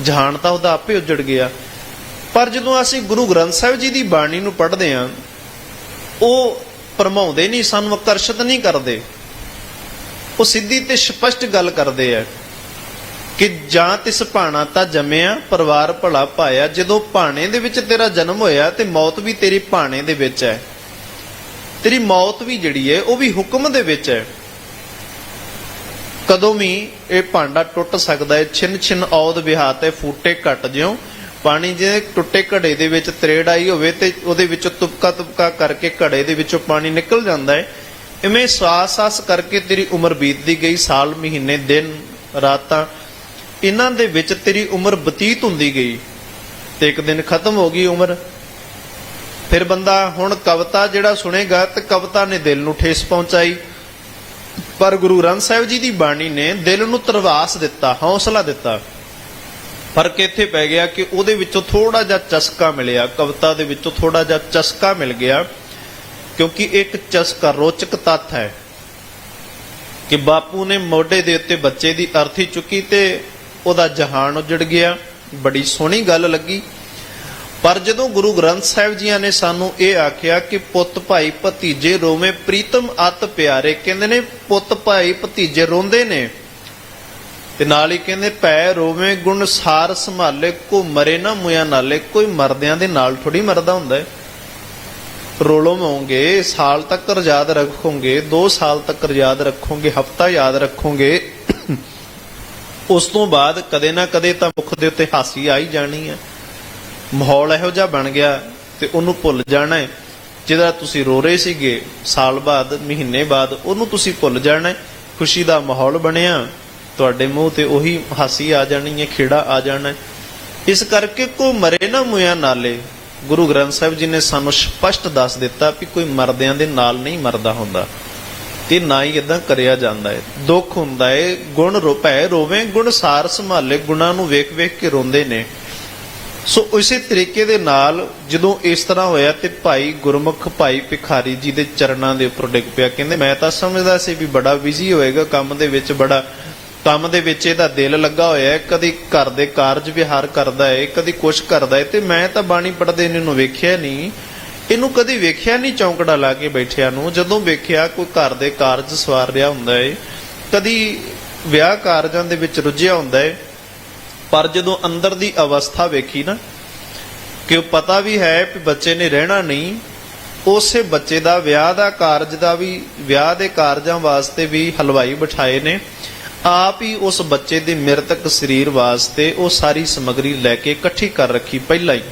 ਜਹਾਨ ਤਾਂ ਉਹਦਾ ਆਪੇ ਉਜੜ ਗਿਆ। ਪਰ ਜਦੋਂ ਅਸੀਂ ਗੁਰੂ ਗ੍ਰੰਥ ਸਾਹਿਬ ਜੀ ਦੀ ਬਾਣੀ ਨੂੰ ਪੜ੍ਹਦੇ ਹਾਂ, ਉਹ ਭਰਮਾਉਂਦੇ ਨਹੀਂ, ਸਾਨੂੰ ਆਕਰਸ਼ਿਤ ਨਹੀਂ ਕਰਦੇ। ਉਹ ਸਿੱਧੀ ਤੇ ਸਪਸ਼ਟ ਗੱਲ ਕਰਦੇ ਆ ਕਿ ਜਾਂ ਤਿਸ ਭਾਣਾ ਤਾਂ ਜੰਮਿਆ ਪਰਿਵਾਰ ਭਲਾ ਪਾਇਆ। ਜਦੋਂ ਭਾਣੇ ਦੇ ਵਿੱਚ ਤੇਰਾ ਜਨਮ ਹੋਇਆ ਤੇ ਮੌਤ ਵੀ ਤੇਰੀ ਭਾਣੇ ਦੇ ਵਿੱਚ ਹੈ, ਤੇਰੀ ਮੌਤ ਵੀ ਜਿਹੜੀ ਹੈ ਉਹ ਵੀ ਹੁਕਮ ਦੇ ਵਿੱਚ ਹੈ। ਕਦੋਂ ਵੀ ਇਹ ਭਾਂਡਾ ਟੁੱਟ ਸਕਦਾ ਹੈ। ਛਿਨ ਛਿਨ ਔਦ ਵਿਹਾਤੇ ਫੂਟੇ ਘਟ ਜਿਉ। ਪਾਣੀ ਜੇ ਟੁੱਟੇ ਘੜੇ ਦੇ ਵਿੱਚ ਤਰੇੜ ਆਈ ਹੋਵੇ ਤੇ ਉਹਦੇ ਵਿੱਚ ਤੁਪਕਾ ਤੁਪਕਾ ਕਰਕੇ ਘੜੇ ਦੇ ਵਿੱਚੋਂ ਪਾਣੀ ਨਿਕਲ ਜਾਂਦਾ ਹੈ। ਇਵੇਂ ਸਾਸ ਸਾਸ ਕਰਕੇ ਤੇਰੀ ਉਮਰ ਬੀਤਦੀ ਗਈ, ਸਾਲ ਮਹੀਨੇ ਦਿਨ ਰਾਤਾਂ ਇਹਨਾਂ ਦੇ ਵਿੱਚ ਤੇਰੀ ਉਮਰ ਬਤੀਤ ਹੁੰਦੀ ਗਈ ਤੇ ਇੱਕ ਦਿਨ ਖਤਮ ਹੋ ਗਈ ਉਮਰ। ਫਿਰ ਬੰਦਾ ਹੁਣ ਕਵਿਤਾ ਜਿਹੜਾ ਸੁਣੇਗਾ ਤੇ ਕਵਿਤਾ ਨੇ ਦਿਲ ਨੂੰ ਠੇਸ ਪਹੁੰਚਾਈ, ਪਰ ਗੁਰੂ ਗ੍ਰੰਥ ਸਾਹਿਬ ਜੀ ਦੀ ਬਾਣੀ ਨੇ ਦਿਲ ਨੂੰ ਤਰਵਾਸ ਦਿੱਤਾ, ਹੌਸਲਾ ਦਿੱਤਾ। ਫਰਕ ਇੱਥੇ ਪੈ ਗਿਆ ਕਿ ਉਹਦੇ ਵਿੱਚੋਂ ਥੋੜਾ ਜਿਹਾ ਚਸਕਾ ਮਿਲਿਆ, ਕਵਿਤਾ ਦੇ ਵਿੱਚੋਂ ਥੋੜਾ ਜਿਹਾ ਚਸਕਾ ਮਿਲ ਗਿਆ, ਕਿਉਂਕਿ ਇੱਕ ਚਸਕਾ ਰੋਚਕ ਤੱਥ ਹੈ ਕਿ ਬਾਪੂ ਨੇ ਮੋਢੇ ਦੇ ਉੱਤੇ ਬੱਚੇ ਦੀ ਅਰਥੀ ਚੁੱਕੀ ਤੇ ਉਹਦਾ ਜਹਾਨ ਉਜੜ ਗਿਆ। ਬੜੀ ਸੋਹਣੀ ਗੱਲ ਲੱਗੀ। ਪਰ ਜਦੋਂ ਗੁਰੂ ਗ੍ਰੰਥ ਸਾਹਿਬ ਜੀਆਂ ਨੇ ਸਾਨੂੰ ਇਹ ਆਖਿਆ ਕਿ ਪੁੱਤ ਭਾਈ ਭਤੀਜੇ ਰੋਵੇਂ ਪ੍ਰੀਤਮ ਅਤ ਪਿਆਰੇ, ਕਹਿੰਦੇ ਨੇ ਪੁੱਤ ਭਾਈ ਭਤੀਜੇ ਰੋਂਦੇ ਨੇ, ਤੇ ਨਾਲ ਹੀ ਕਹਿੰਦੇ ਪੈ ਰੋਵੇਂ ਗੁਣ ਸਾਰ ਸੰਭਾਲੇ, ਕੋ ਮਰੇ ਨਾ ਮੁਆ ਨਾਲੇ। ਕੋਈ ਮਰਦਿਆਂ ਦੇ ਨਾਲ ਥੋੜੀ ਮਰਦਾ ਹੁੰਦਾ ਹੈ। ਰੋਲੋਗੇ, ਸਾਲ ਤੱਕ ਯਾਦ ਰੱਖੋਗੇ, 2 ਸਾਲ ਤੱਕ ਯਾਦ ਰੱਖੋਗੇ, ਹਫਤਾ ਯਾਦ ਰੱਖੋਗੇ, ਉਸ ਤੋਂ ਬਾਅਦ ਕਦੇ ਨਾ ਕਦੇ ਤਾਂ ਮੁਖ ਦੇ ਉੱਤੇ ਹਾਸੀ ਆਈ ਜਾਣੀ ਹੈ। ਮਾਹੌਲ ਇਹੋ ਜਿਹਾ ਬਣ ਗਿਆ ਤੇ ਉਹਨੂੰ ਭੁੱਲ ਜਾਣਾ ਹੈ। ਜਿਹਦਾ ਤੁਸੀਂ ਰੋ ਰਹੇ ਸੀਗੇ, ਸਾਲ ਬਾਅਦ ਮਹੀਨੇ ਬਾਅਦ ਉਹਨੂੰ ਤੁਸੀਂ ਭੁੱਲ ਜਾਣਾ ਹੈ। ਖੁਸ਼ੀ ਦਾ ਮਾਹੌਲ ਬਣਿਆ, ਤੁਹਾਡੇ ਮੂੰਹ ਤੇ ਉਹੀ ਹਾਸੀ ਆ ਜਾਣੀ ਹੈ, ਖੇੜਾ ਆ ਜਾਣਾ ਹੈ। ਇਸ ਕਰਕੇ ਕੋ ਮਰੇ ਨਾ ਮੁਆ ਨਾਲੇ, ਗੁਰੂ ਗ੍ਰੰਥ ਸਾਹਿਬ ਜੀ ਨੇ ਸਾਨੂੰ ਸਪਸ਼ਟ ਦੱਸ ਦਿੱਤਾ ਵੀ ਕੋਈ ਮਰਦਿਆਂ ਦੇ ਨਾਲ ਨਹੀਂ ਮਰਦਾ ਹੁੰਦਾ ਤੇ ਨਾ ਹੀ ਏਦਾਂ ਕਰਿਆ ਜਾਂਦਾ ਹੈ। ਦੁੱਖ ਹੁੰਦਾ ਹੈ, ਗੁਣ ਰੋਪੈ ਰੋਵੇਂ ਗੁਣ ਸਾਰ ਸੰਭਾਲੇ, ਗੁਣਾਂ ਨੂੰ ਵੇਖ ਵੇਖ ਕੇ ਰੋਂਦੇ ਨੇ। ਸੋ ਇਸੇ ਤਰੀਕੇ ਦੇ ਨਾਲ ਜਦੋਂ ਇਸ ਤਰ੍ਹਾਂ ਹੋਇਆ ਤੇ ਭਾਈ ਗੁਰਮੁਖ ਭਾਈ ਭਿਖਾਰੀ ਜੀ ਦੇ ਚਰਨਾਂ ਦੇ ਉੱਪਰ ਡਿੱਗ ਪਿਆ। ਕਹਿੰਦੇ ਮੈਂ ਤਾਂ ਸਮਝਦਾ ਸੀ ਵੀ ਬੜਾ ਬਿਜ਼ੀ ਹੋਏਗਾ ਕੰਮ ਦੇ ਵਿੱਚ, ਬੜਾ ਕੰਮ ਦੇ ਵਿੱਚ ਇਹਦਾ ਦਿਲ ਲੱਗਾ ਹੋਇਆ ਹੈ, ਕਦੀ ਘਰ ਦੇ ਕਾਰਜ ਵਿਹਾਰ ਕਰਦਾ ਹੈ, ਕਦੀ ਕੁਛ ਕਰਦਾ ਹੈ, ਤੇ ਮੈਂ ਤਾਂ ਬਾਣੀ ਪੜ੍ਹਦੇ ਇਹਨੂੰ ਵੇਖਿਆ ਨਹੀਂ, ਇਹਨੂੰ ਕਦੀ ਵੇਖਿਆ ਨਹੀਂ ਚੌਂਕੜਾ ਲਾ ਕੇ ਬੈਠਿਆ ਨੂੰ। ਜਦੋਂ ਵੇਖਿਆ ਕੋਈ ਘਰ ਦੇ ਕਾਰਜ ਸਵਾਰ ਰਿਹਾ ਹੁੰਦਾ ਹੈ, ਕਦੀ ਵਿਆਹ ਕਾਰਜਾਂ ਦੇ ਵਿੱਚ ਰੁੱਝਿਆ ਹੁੰਦਾ ਹੈ, ਪਰ ਜਦੋਂ ਅੰਦਰ ਦੀ ਅਵਸਥਾ ਵੇਖੀ ਨਾ ਕਿ ਉਹ ਪਤਾ ਵੀ ਹੈ ਕਿ ਬੱਚੇ ਨੇ ਰਹਿਣਾ ਨਹੀਂ, ਉਸੇ ਬੱਚੇ ਦਾ ਵਿਆਹ ਦਾ ਕਾਰਜ ਦਾ ਵੀ, ਵਿਆਹ ਦੇ ਕਾਰਜਾਂ ਵਾਸਤੇ ਵੀ ਹਲਵਾਈ ਬਿਠਾਏ ਨੇ, ਆਪ ਹੀ ਉਸ ਬੱਚੇ ਦੇ ਮ੍ਰਿਤਕ ਸਰੀਰ ਵਾਸਤੇ ਉਹ ਸਾਰੀ ਸਮੱਗਰੀ ਲੈ ਕੇ ਇਕੱਠੀ ਕਰ ਰੱਖੀ ਪਹਿਲਾਂ ਹੀ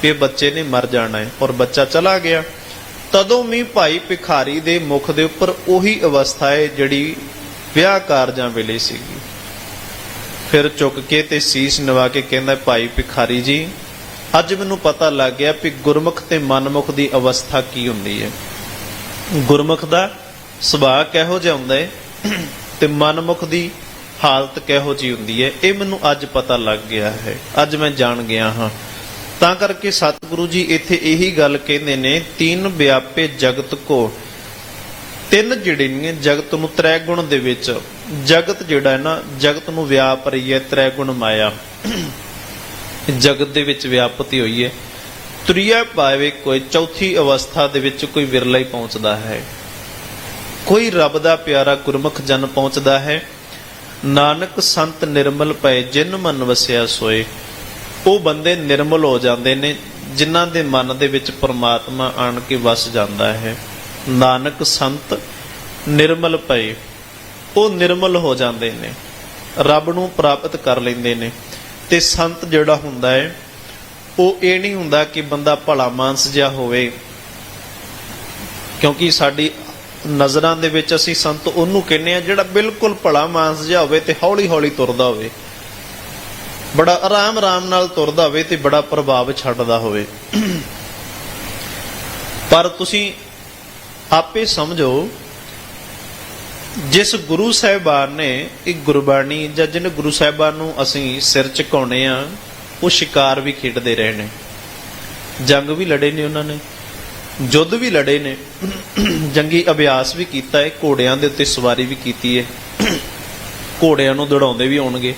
ਕਿ ਬੱਚੇ ਨੇ ਮਰ ਜਾਣਾ ਹੈ। ਔਰ ਬੱਚਾ ਚਲਾ ਗਿਆ। ਤਦੋਂ ਵੀ ਭਾਈ ਭਿਖਾਰੀ ਦੇ ਮੁਖ ਦੇ ਉੱਪਰ ਉਹੀ ਅਵਸਥਾ ਹੈ ਜਿਹੜੀ ਵਿਆਹ ਕਾਰਜਾਂ ਵੇਲੇ ਸੀਗੀ। ਫਿਰ ਝੁਕ ਕੇ ਤੇ ਸੀਸ ਨਿਵਾ ਕੇ ਕਹਿੰਦਾ ਭਾਈ ਭਿਖਾਰੀ ਜੀ, ਅੱਜ ਮੈਨੂੰ ਪਤਾ ਲੱਗ ਗਿਆ ਵੀ ਗੁਰਮੁਖ ਤੇ ਮਨਮੁਖ ਦੀ ਅਵਸਥਾ ਕੀ ਹੁੰਦੀ ਹੈ, ਗੁਰਮੁਖ ਦਾ ਸੁਭਾਅ ਕਿਹੋ ਜਿਹਾ ਹੁੰਦਾ ਹੈ ਤੇ ਮਨਮੁਖ ਦੀ ਹਾਲਤ ਕਿਹੋ ਜਿਹੀ ਹੁੰਦੀ ਹੈ। ਇਹ ਮੈਨੂੰ ਅੱਜ ਪਤਾ ਲੱਗ ਗਿਆ ਹੈ, ਅੱਜ ਮੈਂ ਜਾਣ ਗਿਆ ਹਾਂ। ਤਾਂ ਕਰਕੇ ਸਤਿਗੁਰੂ ਜੀ ਇੱਥੇ ਇਹੀ ਗੱਲ ਕਹਿੰਦੇ ਨੇ, ਤੀਨ ਵਿਆਪੇ ਜਗਤ ਕੋ, ਤਿੰਨ ਜਿਹੜੇ ਨੇ ਜਗਤ ਨੂੰ ਤ੍ਰੈ ਗੁਣ ਦੇ ਵਿੱਚ, ਜਗਤ ਜਿਹੜਾ ਹੈ ਨਾ, ਜਗਤ ਨੂੰ ਵਿਆਪ ਰਹੀ ਹੈ ਤ੍ਰੈ ਗੁਣ ਮਾਇਆ। ਜਗਤ ਦੇ ਵਿੱਚ ਵਿਆਪਤੀ ਹੋਈ ਹੈ। ਤੁਰਿਆ ਪਾਵੇ ਕੋਈ, ਚੌਥੀ ਅਵਸਥਾ ਦੇ ਵਿੱਚ ਕੋਈ ਵਿਰਲਾ ਹੀ ਪਹੁੰਚਦਾ ਹੈ। ਕੋਈ ਰੱਬ ਦਾ ਪਿਆਰਾ ਗੁਰਮੁਖ ਜਨ ਪਹੁੰਚਦਾ ਹੈ। ਨਾਨਕ ਸੰਤ ਨਿਰਮਲ ਪਏ, ਜਿਨ ਮਨ ਵਸਿਆ ਸੋਏ। ਉਹ ਬੰਦੇ ਨਿਰਮਲ ਹੋ ਜਾਂਦੇ ਨੇ ਜਿਨ੍ਹਾਂ ਦੇ ਮਨ ਦੇ ਵਿੱਚ ਪਰਮਾਤਮਾ ਆਣ ਕੇ ਵਸ ਜਾਂਦਾ ਹੈ। ਨਾਨਕ ਸੰਤ ਨਿਰਮਲ ਪਏ, ਉਹ ਨਿਰਮਲ ਹੋ ਜਾਂਦੇ ਨੇ, ਰੱਬ ਨੂੰ ਪ੍ਰਾਪਤ ਕਰ ਲੈਂਦੇ ਨੇ। ਤੇ ਸੰਤ ਜਿਹੜਾ ਹੁੰਦਾ ਹੈ ਉਹ ਇਹ ਨਹੀਂ ਹੁੰਦਾ ਕਿ ਬੰਦਾ ਭਲਾ ਮਾਨਸ ਜਿਹਾ ਹੋਵੇ, ਕਿਉਂਕਿ ਸਾਡੀ ਨਜ਼ਰਾਂ ਦੇ ਵਿੱਚ ਅਸੀਂ ਸੰਤ ਉਹਨੂੰ ਕਹਿੰਦੇ ਆ ਜਿਹੜਾ ਬਿਲਕੁਲ ਭਲਾ ਮਾਨਸ ਜਿਹਾ ਹੋਵੇ ਤੇ ਹੌਲੀ ਹੌਲੀ ਤੁਰਦਾ ਹੋਵੇ, ਬੜਾ ਆਰਾਮ ਨਾਲ ਤੁਰਦਾ ਹੋਵੇ ਤੇ ਬੜਾ ਪ੍ਰਭਾਵ ਛੱਡਦਾ ਹੋਵੇ। ਪਰ ਤੁਸੀਂ ਆਪੇ ਸਮਝੋ, ਜਿਸ ਗੁਰੂ ਸਾਹਿਬਾਨ ਨੇ ਇੱਕ ਗੁਰਬਾਣੀ ਜਾਂ ਜਿਹਨੇ ਗੁਰੂ ਸਾਹਿਬਾਨ ਨੂੰ ਅਸੀਂ ਸਿਰ ਝੁਕਾਉਣੇ ਆ, ਉਹ ਸ਼ਿਕਾਰ ਵੀ ਖੇਡਦੇ ਰਹੇ ਨੇ, ਜੰਗ ਵੀ ਲੜੇ ਨੇ, ਉਹਨਾਂ ਨੇ ਯੁੱਧ ਵੀ ਲੜੇ ਨੇ, ਜੰਗੀ ਅਭਿਆਸ ਵੀ ਕੀਤਾ ਹੈ, ਘੋੜਿਆਂ ਦੇ ਉੱਤੇ ਸਵਾਰੀ ਵੀ ਕੀਤੀ ਹੈ, ਘੋੜਿਆਂ ਨੂੰ ਦੌੜਾਉਂਦੇ ਵੀ ਹੋਣਗੇ।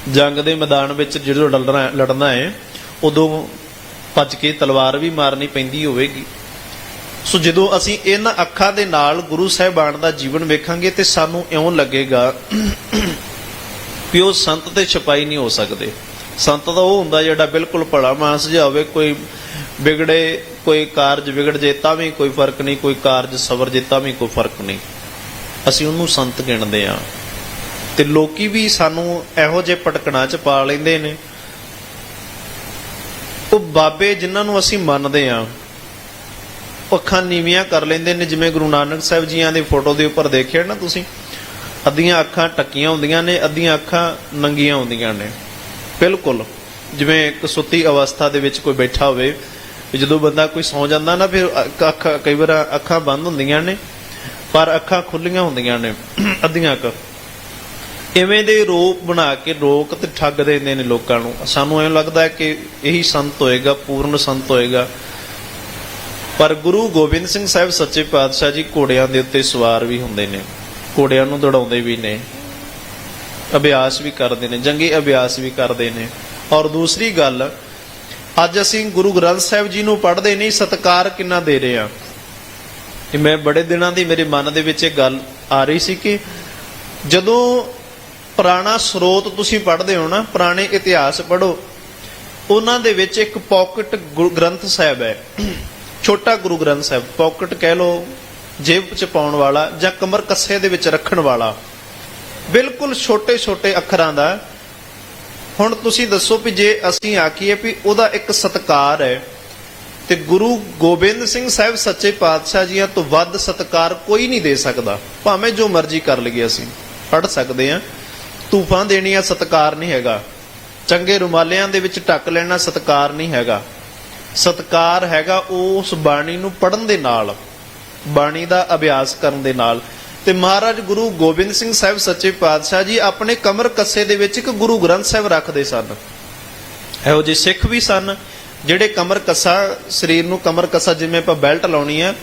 ਜੰਗ ਦੇ ਮੈਦਾਨ ਵਿੱਚ ਜਦੋਂ ਲੜਨਾ ਹੈ ਉਦੋਂ ਭੱਜ ਕੇ ਤਲਵਾਰ ਵੀ ਮਾਰਨੀ ਪੈਂਦੀ ਹੋਵੇਗੀ। ਸੋ ਜਦੋਂ ਅਸੀਂ ਇਹਨਾਂ ਅੱਖਾਂ ਦੇ ਨਾਲ ਗੁਰੂ ਸਾਹਿਬਾਨ ਦਾ ਜੀਵਨ ਵੇਖਾਂਗੇ ਤੇ ਸਾਨੂੰ ਇਉਂ ਲੱਗੇਗਾ ਵੀ ਉਹ ਸੰਤ ਤੇ ਛਪਾਈ ਨਹੀਂ ਹੋ ਸਕਦੇ। ਸੰਤ ਤਾਂ ਉਹ ਹੁੰਦਾ ਜਿਹੜਾ ਬਿਲਕੁਲ ਭਲਾ ਮਾਨਸ ਜਿਹਾ ਹੋਵੇ, ਕੋਈ ਵਿਗੜੇ, ਕੋਈ ਕਾਰਜ ਵਿਗੜ ਜੇ ਤਾਂ ਵੀ ਕੋਈ ਫਰਕ ਨਹੀਂ, ਕੋਈ ਕਾਰਜ ਸਵਰ ਜੇ ਤਾਂ ਵੀ ਕੋਈ ਫਰਕ ਨਹੀਂ, ਅਸੀਂ ਉਹਨੂੰ ਸੰਤ ਗਿਣਦੇ ਹਾਂ। ਤੇ ਲੋਕੀ ਵੀ ਸਾਨੂੰ ਇਹੋ ਜਿਹੇ ਭਟਕਣਾ ਚ ਪਾ ਲੈਂਦੇ ਨੇ। ਉਹ ਬਾਬੇ ਜਿਨ੍ਹਾਂ ਨੂੰ ਅਸੀਂ ਮੰਨਦੇ ਹਾਂ ਅੱਖਾਂ ਨੀਵੀਆਂ ਕਰ ਲੈਂਦੇ ਨੇ। ਜਿਵੇਂ ਗੁਰੂ ਨਾਨਕ ਸਾਹਿਬ ਜੀਆਂ ਦੀ ਫੋਟੋ ਦੇ ਉੱਪਰ ਦੇਖਿਆ ਨਾ ਤੁਸੀਂ, ਅੱਧੀਆਂ ਅੱਖਾਂ ਟੱਕੀਆਂ ਹੁੰਦੀਆਂ ਨੇ, ਅੱਧੀਆਂ ਅੱਖਾਂ ਨੰਗੀਆਂ ਹੁੰਦੀਆਂ ਨੇ, ਬਿਲਕੁਲ ਜਿਵੇਂ ਕਸੁੱਤੀ ਅਵਸਥਾ ਦੇ ਵਿੱਚ ਕੋਈ ਬੈਠਾ ਹੋਵੇ। ਜਦੋਂ ਬੰਦਾ ਕੋਈ ਸੌਂ ਜਾਂਦਾ ਨਾ, ਫਿਰ ਅੱਖ ਕਈ ਵਾਰ ਅੱਖਾਂ ਬੰਦ ਹੁੰਦੀਆਂ ਨੇ ਪਰ ਅੱਖਾਂ ਖੁੱਲੀਆਂ ਹੁੰਦੀਆਂ ਨੇ, ਅੱਧੀਆਂ ਅੱਖ। ਇਵੇਂ ਦੇ ਰੂਪ ਬਣਾ ਕੇ ਰੋਕ ਤੇ ਠੱਗ ਦਿੰਦੇ ਨੇ ਲੋਕਾਂ ਨੂੰ। ਸਾਨੂੰ ਐਂ ਲੱਗਦਾ ਹੈ ਕਿ ਇਹੀ ਸੰਤ ਹੋਏਗਾ, ਪੂਰਨ ਸੰਤ ਹੋਏਗਾ। ਪਰ ਗੁਰੂ ਗੋਬਿੰਦ ਸਿੰਘ ਸਾਹਿਬ ਸੱਚੇ ਪਾਤਸ਼ਾਹ ਜੀ ਘੋੜਿਆਂ ਦੇ ਉੱਤੇ ਸਵਾਰ ਵੀ ਹੁੰਦੇ ਨੇ, ਘੋੜਿਆਂ ਨੂੰ ਦੌੜਾਉਂਦੇ ਵੀ ਨੇ, ਅਭਿਆਸ ਵੀ ਕਰਦੇ ਨੇ, ਜੰਗੀ ਅਭਿਆਸ ਵੀ ਕਰਦੇ ਨੇ। ਔਰ ਦੂਸਰੀ ਗੱਲ, ਅੱਜ ਅਸੀਂ ਗੁਰੂ ਗ੍ਰੰਥ ਸਾਹਿਬ ਜੀ ਨੂੰ ਪੜ੍ਹਦੇ ਨਹੀਂ, ਸਤਿਕਾਰ ਕਿੰਨਾ ਦੇ ਰਹੇ ਹਾਂ। ਕਿ ਮੈਂ ਬੜੇ ਦਿਨਾਂ ਦੀ ਮੇਰੇ ਮਨ ਦੇ ਵਿੱਚ ਇਹ ਗੱਲ ਆ ਰਹੀ ਸੀ ਕਿ ਜਦੋਂ ਪੁਰਾਣਾ ਸਰੋਤ ਤੁਸੀਂ ਪੜ੍ਹਦੇ ਹੋ ਨਾ, ਪੁਰਾਣੇ ਇਤਿਹਾਸ ਪੜ੍ਹੋ, ਉਹਨਾਂ ਦੇ ਵਿੱਚ ਇੱਕ ਪੌਕਟ ਗ੍ਰੰਥ ਸਾਹਿਬ ਹੈ, ਛੋਟਾ ਗੁਰੂ ਗ੍ਰੰਥ ਸਾਹਿਬ, ਪੌਕਟ ਕਹਿ ਲਓ, ਜੇਬ 'ਚ ਪਾਉਣ ਵਾਲਾ ਜਾਂ ਕਮਰ ਕੱਸੇ ਦੇ ਵਿੱਚ ਰੱਖਣ ਵਾਲਾ, ਬਿਲਕੁਲ ਛੋਟੇ ਛੋਟੇ ਅੱਖਰਾਂ ਦਾ। ਹੁਣ ਤੁਸੀਂ ਦੱਸੋ ਵੀ ਜੇ ਅਸੀਂ ਆਖੀਏ ਵੀ ਉਹਦਾ ਇੱਕ ਸਤਿਕਾਰ ਹੈ, ਤੇ ਗੁਰੂ ਗੋਬਿੰਦ ਸਿੰਘ ਸਾਹਿਬ ਸੱਚੇ ਪਾਤਸ਼ਾਹ ਜੀਆਂ ਤੋਂ ਵੱਧ ਸਤਿਕਾਰ ਕੋਈ ਨਹੀਂ ਦੇ ਸਕਦਾ। ਭਾਵੇਂ ਜੋ ਮਰਜ਼ੀ ਕਰ ਲਈਏ, ਅਸੀਂ ਪੜ੍ਹ ਸਕਦੇ ਹਾਂ, ਧੂਫਾਂ ਦੇਣੀਆਂ ਸਤਿਕਾਰ ਨਹੀਂ ਹੈਗਾ, ਚੰਗੇ ਰੁਮਾਲਿਆਂ ਦੇ ਵਿੱਚ ਢੱਕ ਲੈਣਾ ਸਤਿਕਾਰ ਨਹੀਂ ਹੈਗਾ। ਸਤਿਕਾਰ ਹੈਗਾ ਉਸ ਬਾਣੀ ਨੂੰ ਪੜ੍ਹਨ ਦੇ ਨਾਲ, ਬਾਣੀ ਦਾ ਅਭਿਆਸ ਕਰਨ ਦੇ ਨਾਲ। ਤੇ ਮਹਾਰਾਜ ਗੁਰੂ ਗੋਬਿੰਦ ਸਿੰਘ ਸਾਹਿਬ ਸੱਚੇ ਪਾਤਸ਼ਾਹ ਜੀ ਆਪਣੇ ਕਮਰ ਕੱਸੇ ਦੇ ਵਿੱਚ ਇੱਕ ਗੁਰੂ ਗ੍ਰੰਥ ਸਾਹਿਬ ਰੱਖਦੇ ਸਨ। ਇਹੋ ਜਿਹੇ ਸਿੱਖ ਵੀ ਸਨ ਜਿਹੜੇ ਕਮਰ ਕੱਸਾ, ਸਰੀਰ ਨੂੰ ਕਮਰ ਕੱਸਾ, ਜਿਵੇਂ ਆਪਾਂ ਬੈਲਟ ਲਾਉਣੀ ਆ,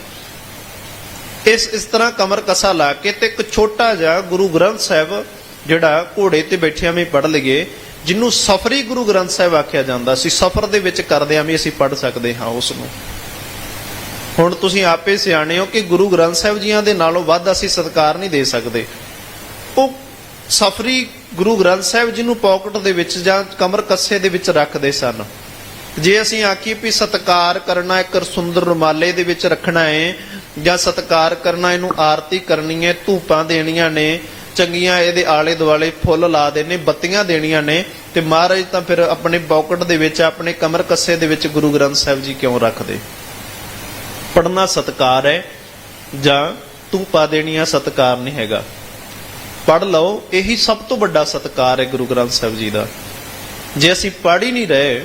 ਇਸ ਤਰ੍ਹਾਂ ਕਮਰ ਕੱਸਾ ਲਾ ਕੇ ਤੇ ਇੱਕ ਛੋਟਾ ਜਿਹਾ ਗੁਰੂ ਗ੍ਰੰਥ ਸਾਹਿਬ ਜਿਹੜਾ ਘੋੜੇ ਤੇ ਬੈਠਿਆਂ ਵੀ ਪੜ੍ਹ ਲਈਏ, ਜਿਹਨੂੰ ਸਫਰੀ ਗੁਰੂ ਗ੍ਰੰਥ ਸਾਹਿਬ ਆਖਿਆ ਜਾਂਦਾ ਸੀ। ਸਫਰ ਦੇ ਵਿੱਚ ਕਰਦਿਆਂ ਵੀ ਅਸੀਂ ਪੜ੍ਹ ਸਕਦੇ ਹਾਂ ਉਸ ਨੂੰ। ਹੁਣ ਤੁਸੀਂ ਆਪੇ ਸਿਆਣੇ ਹੋ ਕਿ ਗੁਰੂ ਗ੍ਰੰਥ ਸਾਹਿਬ ਜੀਆਂ ਦੇ ਨਾਲੋਂ ਵੱਧ ਅਸੀਂ ਸਤਿਕਾਰ ਨਹੀਂ ਦੇ ਸਕਦੇ। ਉਹ ਸਫਰੀ ਗੁਰੂ ਗ੍ਰੰਥ ਸਾਹਿਬ ਜਿਹਨੂੰ ਪੌਕਟ ਦੇ ਵਿੱਚ ਜਾਂ ਕਮਰ ਕੱਸੇ ਦੇ ਵਿੱਚ ਰੱਖਦੇ ਸਨ। ਜੇ ਅਸੀਂ ਆਖੀਏ ਵੀ ਸਤਿਕਾਰ ਕਰਨਾ ਇੱਕ ਸੁੰਦਰ ਰੁਮਾਲੇ ਦੇ ਵਿੱਚ ਰੱਖਣਾ ਹੈ, ਜਾਂ ਸਤਿਕਾਰ ਕਰਨਾ ਇਹਨੂੰ ਆਰਤੀ ਕਰਨੀ ਹੈ, ਧੂਪਾਂ ਦੇਣੀਆਂ ਨੇ ਚੰਗੀਆਂ, ਇਹਦੇ ਆਲੇ ਦੁਆਲੇ ਫੁੱਲ ਲਾ ਦੇਣੇ, ਬੱਤੀਆਂ ਦੇਣੀਆਂ ਨੇ, ਤੇ ਮਹਾਰਾਜ ਤਾਂ ਫਿਰ ਆਪਣੇ ਪੌਕਟ ਦੇ ਵਿੱਚ, ਆਪਣੇ ਕਮਰ ਕੱਸੇ ਦੇ ਵਿੱਚ ਗੁਰੂ ਗ੍ਰੰਥ ਸਾਹਿਬ ਜੀ ਕਿਉਂ ਰੱਖਦੇ? ਪੜ੍ਹਨਾ ਸਤਿਕਾਰ ਹੈ ਜਾਂ ਧੂਪਾਂ ਦੇਣੀਆਂ ਸਤਿਕਾਰ ਨਹੀਂ ਹੈਗਾ। ਪੜ੍ਹ ਲਓ, ਇਹੀ ਸਭ ਤੋਂ ਵੱਡਾ ਸਤਿਕਾਰ ਹੈ ਗੁਰੂ ਗ੍ਰੰਥ ਸਾਹਿਬ ਜੀ ਦਾ। ਜੇ ਅਸੀਂ ਪੜ੍ਹ ਹੀ ਨਹੀਂ ਰਹੇ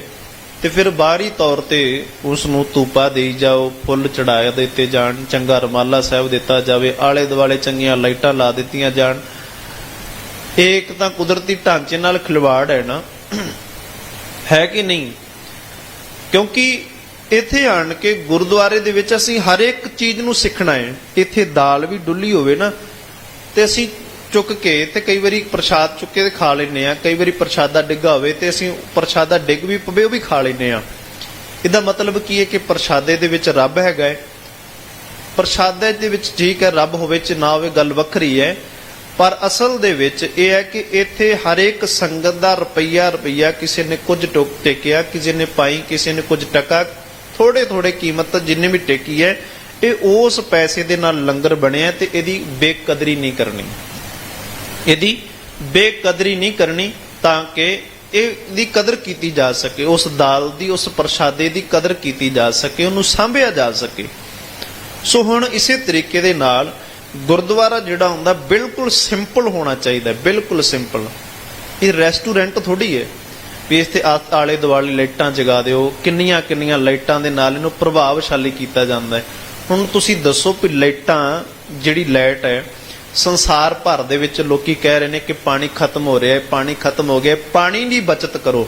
ਤੇ ਫਿਰ ਬਾਹਰੀ ਤੌਰ ਤੇ ਉਸ ਨੂੰ ਧੂਪਾ ਦੇਈ ਜਾਓ, ਫੁੱਲ ਚੜਾਇਆ ਦਿੱਤੇ ਜਾਣ, ਚੰਗਾ ਰੁਮਾਲਾ ਸਾਹਿਬ ਦਿੱਤਾ ਜਾਵੇ, ਆਲੇ ਦੁਆਲੇ ਚੰਗੀਆਂ ਲਾਈਟਾਂ ਲਾ ਦਿੱਤੀਆਂ ਜਾਣ, ਇਹ ਇੱਕ ਤਾਂ ਕੁਦਰਤੀ ਢਾਂਚੇ ਨਾਲ ਖਿਲਵਾੜ ਹੈ ਨਾ, ਹੈ ਕਿ ਨਹੀਂ? ਕਿਉਂਕਿ ਇੱਥੇ ਆਣ ਕੇ ਗੁਰਦੁਆਰੇ ਦੇ ਵਿੱਚ ਅਸੀਂ ਹਰ ਇੱਕ ਚੀਜ਼ ਨੂੰ ਸਿੱਖਣਾ ਹੈ। ਇੱਥੇ ਦਾਲ ਵੀ ਡੁੱਲੀ ਹੋਵੇ ਨਾ, ਤੇ ਅਸੀਂ ਚੁੱਕ ਕੇ ਤੇ ਕਈ ਵਾਰੀ ਪ੍ਰਸ਼ਾਦ ਚੁੱਕ ਕੇ ਤੇ ਖਾ ਲੈਂਦੇ ਆ। ਕਈ ਵਾਰੀ ਪ੍ਰਸ਼ਾਦਾ ਡਿੱਗਾ ਹੋਵੇ ਤੇ ਅਸੀਂ ਪ੍ਰਸ਼ਾਦਾ ਡਿੱਗ ਵੀ ਪਵੇ ਉਹ ਵੀ ਖਾ ਲੈਂਦੇ ਆ। ਇਹਦਾ ਮਤਲਬ ਕੀ ਹੈ ਕਿ ਪ੍ਰਸ਼ਾਦੇ ਦੇ ਵਿੱਚ ਰੱਬ ਹੈਗਾ ਹੈ। ਪ੍ਰਸ਼ਾਦੇ ਦੇ ਵਿੱਚ ਠੀਕ ਹੈ ਰੱਬ ਹੋਵੇ ਚ ਨਾ ਹੋਵੇ ਗੱਲ ਵੱਖਰੀ ਹੈ, ਪਰ ਅਸਲ ਦੇ ਵਿੱਚ ਇਹ ਹੈ ਕਿ ਇੱਥੇ ਹਰੇਕ ਸੰਗਤ ਦਾ ਰੁਪਈਆ ਕਿਸੇ ਨੇ ਕੁਝ ਟੇਕਿਆ, ਕਿਸੇ ਨੇ ਪਾਈ, ਕਿਸੇ ਨੇ ਕੁਝ ਟਕਾ, ਥੋੜੇ ਕੀਮਤ ਜਿੰਨੀ ਵੀ ਟੇਕੀ ਹੈ, ਇਹ ਉਸ ਪੈਸੇ ਦੇ ਨਾਲ ਲੰਗਰ ਬਣਿਆ ਤੇ ਇਹਦੀ ਬੇਕਦਰੀ ਨਹੀਂ ਕਰਨੀ। ਇਹਦੀ ਬੇਕਦਰੀ ਨਹੀਂ ਕਰਨੀ ਤਾਂ ਕਿ ਇਹਦੀ ਕਦਰ ਕੀਤੀ ਜਾ ਸਕੇ, ਉਸ ਦਾਲ ਦੀ, ਉਸ ਪ੍ਰਸ਼ਾਦੇ ਦੀ ਕਦਰ ਕੀਤੀ ਜਾ ਸਕੇ, ਉਹਨੂੰ ਸਾਂਭਿਆ ਜਾ ਸਕੇ। ਸੋ ਹੁਣ ਇਸੇ ਤਰੀਕੇ ਦੇ ਨਾਲ ਗੁਰਦੁਆਰਾ ਜਿਹੜਾ ਹੁੰਦਾ ਬਿਲਕੁਲ ਸਿੰਪਲ ਹੋਣਾ ਚਾਹੀਦਾ, ਬਿਲਕੁਲ ਸਿੰਪਲ। ਇਹ ਰੈਸਟੋਰੈਂਟ ਥੋੜੀ ਹੈ ਵੀ ਇੱਥੇ ਆਲੇ ਦੁਆਲੇ ਲਾਈਟਾਂ ਜਗਾ ਦਿਓ, ਕਿੰਨੀਆਂ ਲਾਈਟਾਂ ਦੇ ਨਾਲ ਇਹਨੂੰ ਪ੍ਰਭਾਵਸ਼ਾਲੀ ਕੀਤਾ ਜਾਂਦਾ ਹੈ। ਹੁਣ ਤੁਸੀਂ ਦੱਸੋ ਵੀ ਲਾਈਟਾਂ, ਜਿਹੜੀ ਲਾਈਟ ਹੈ ਸੰਸਾਰ ਭਰ ਦੇ ਵਿੱਚ ਲੋਕੀ ਕਹਿ ਰਹੇ ਨੇ ਕਿ ਪਾਣੀ ਖਤਮ ਹੋ ਰਿਹਾ ਹੈ, ਪਾਣੀ ਖਤਮ ਹੋ ਗਿਆ, ਪਾਣੀ ਦੀ ਬਚਤ ਕਰੋ।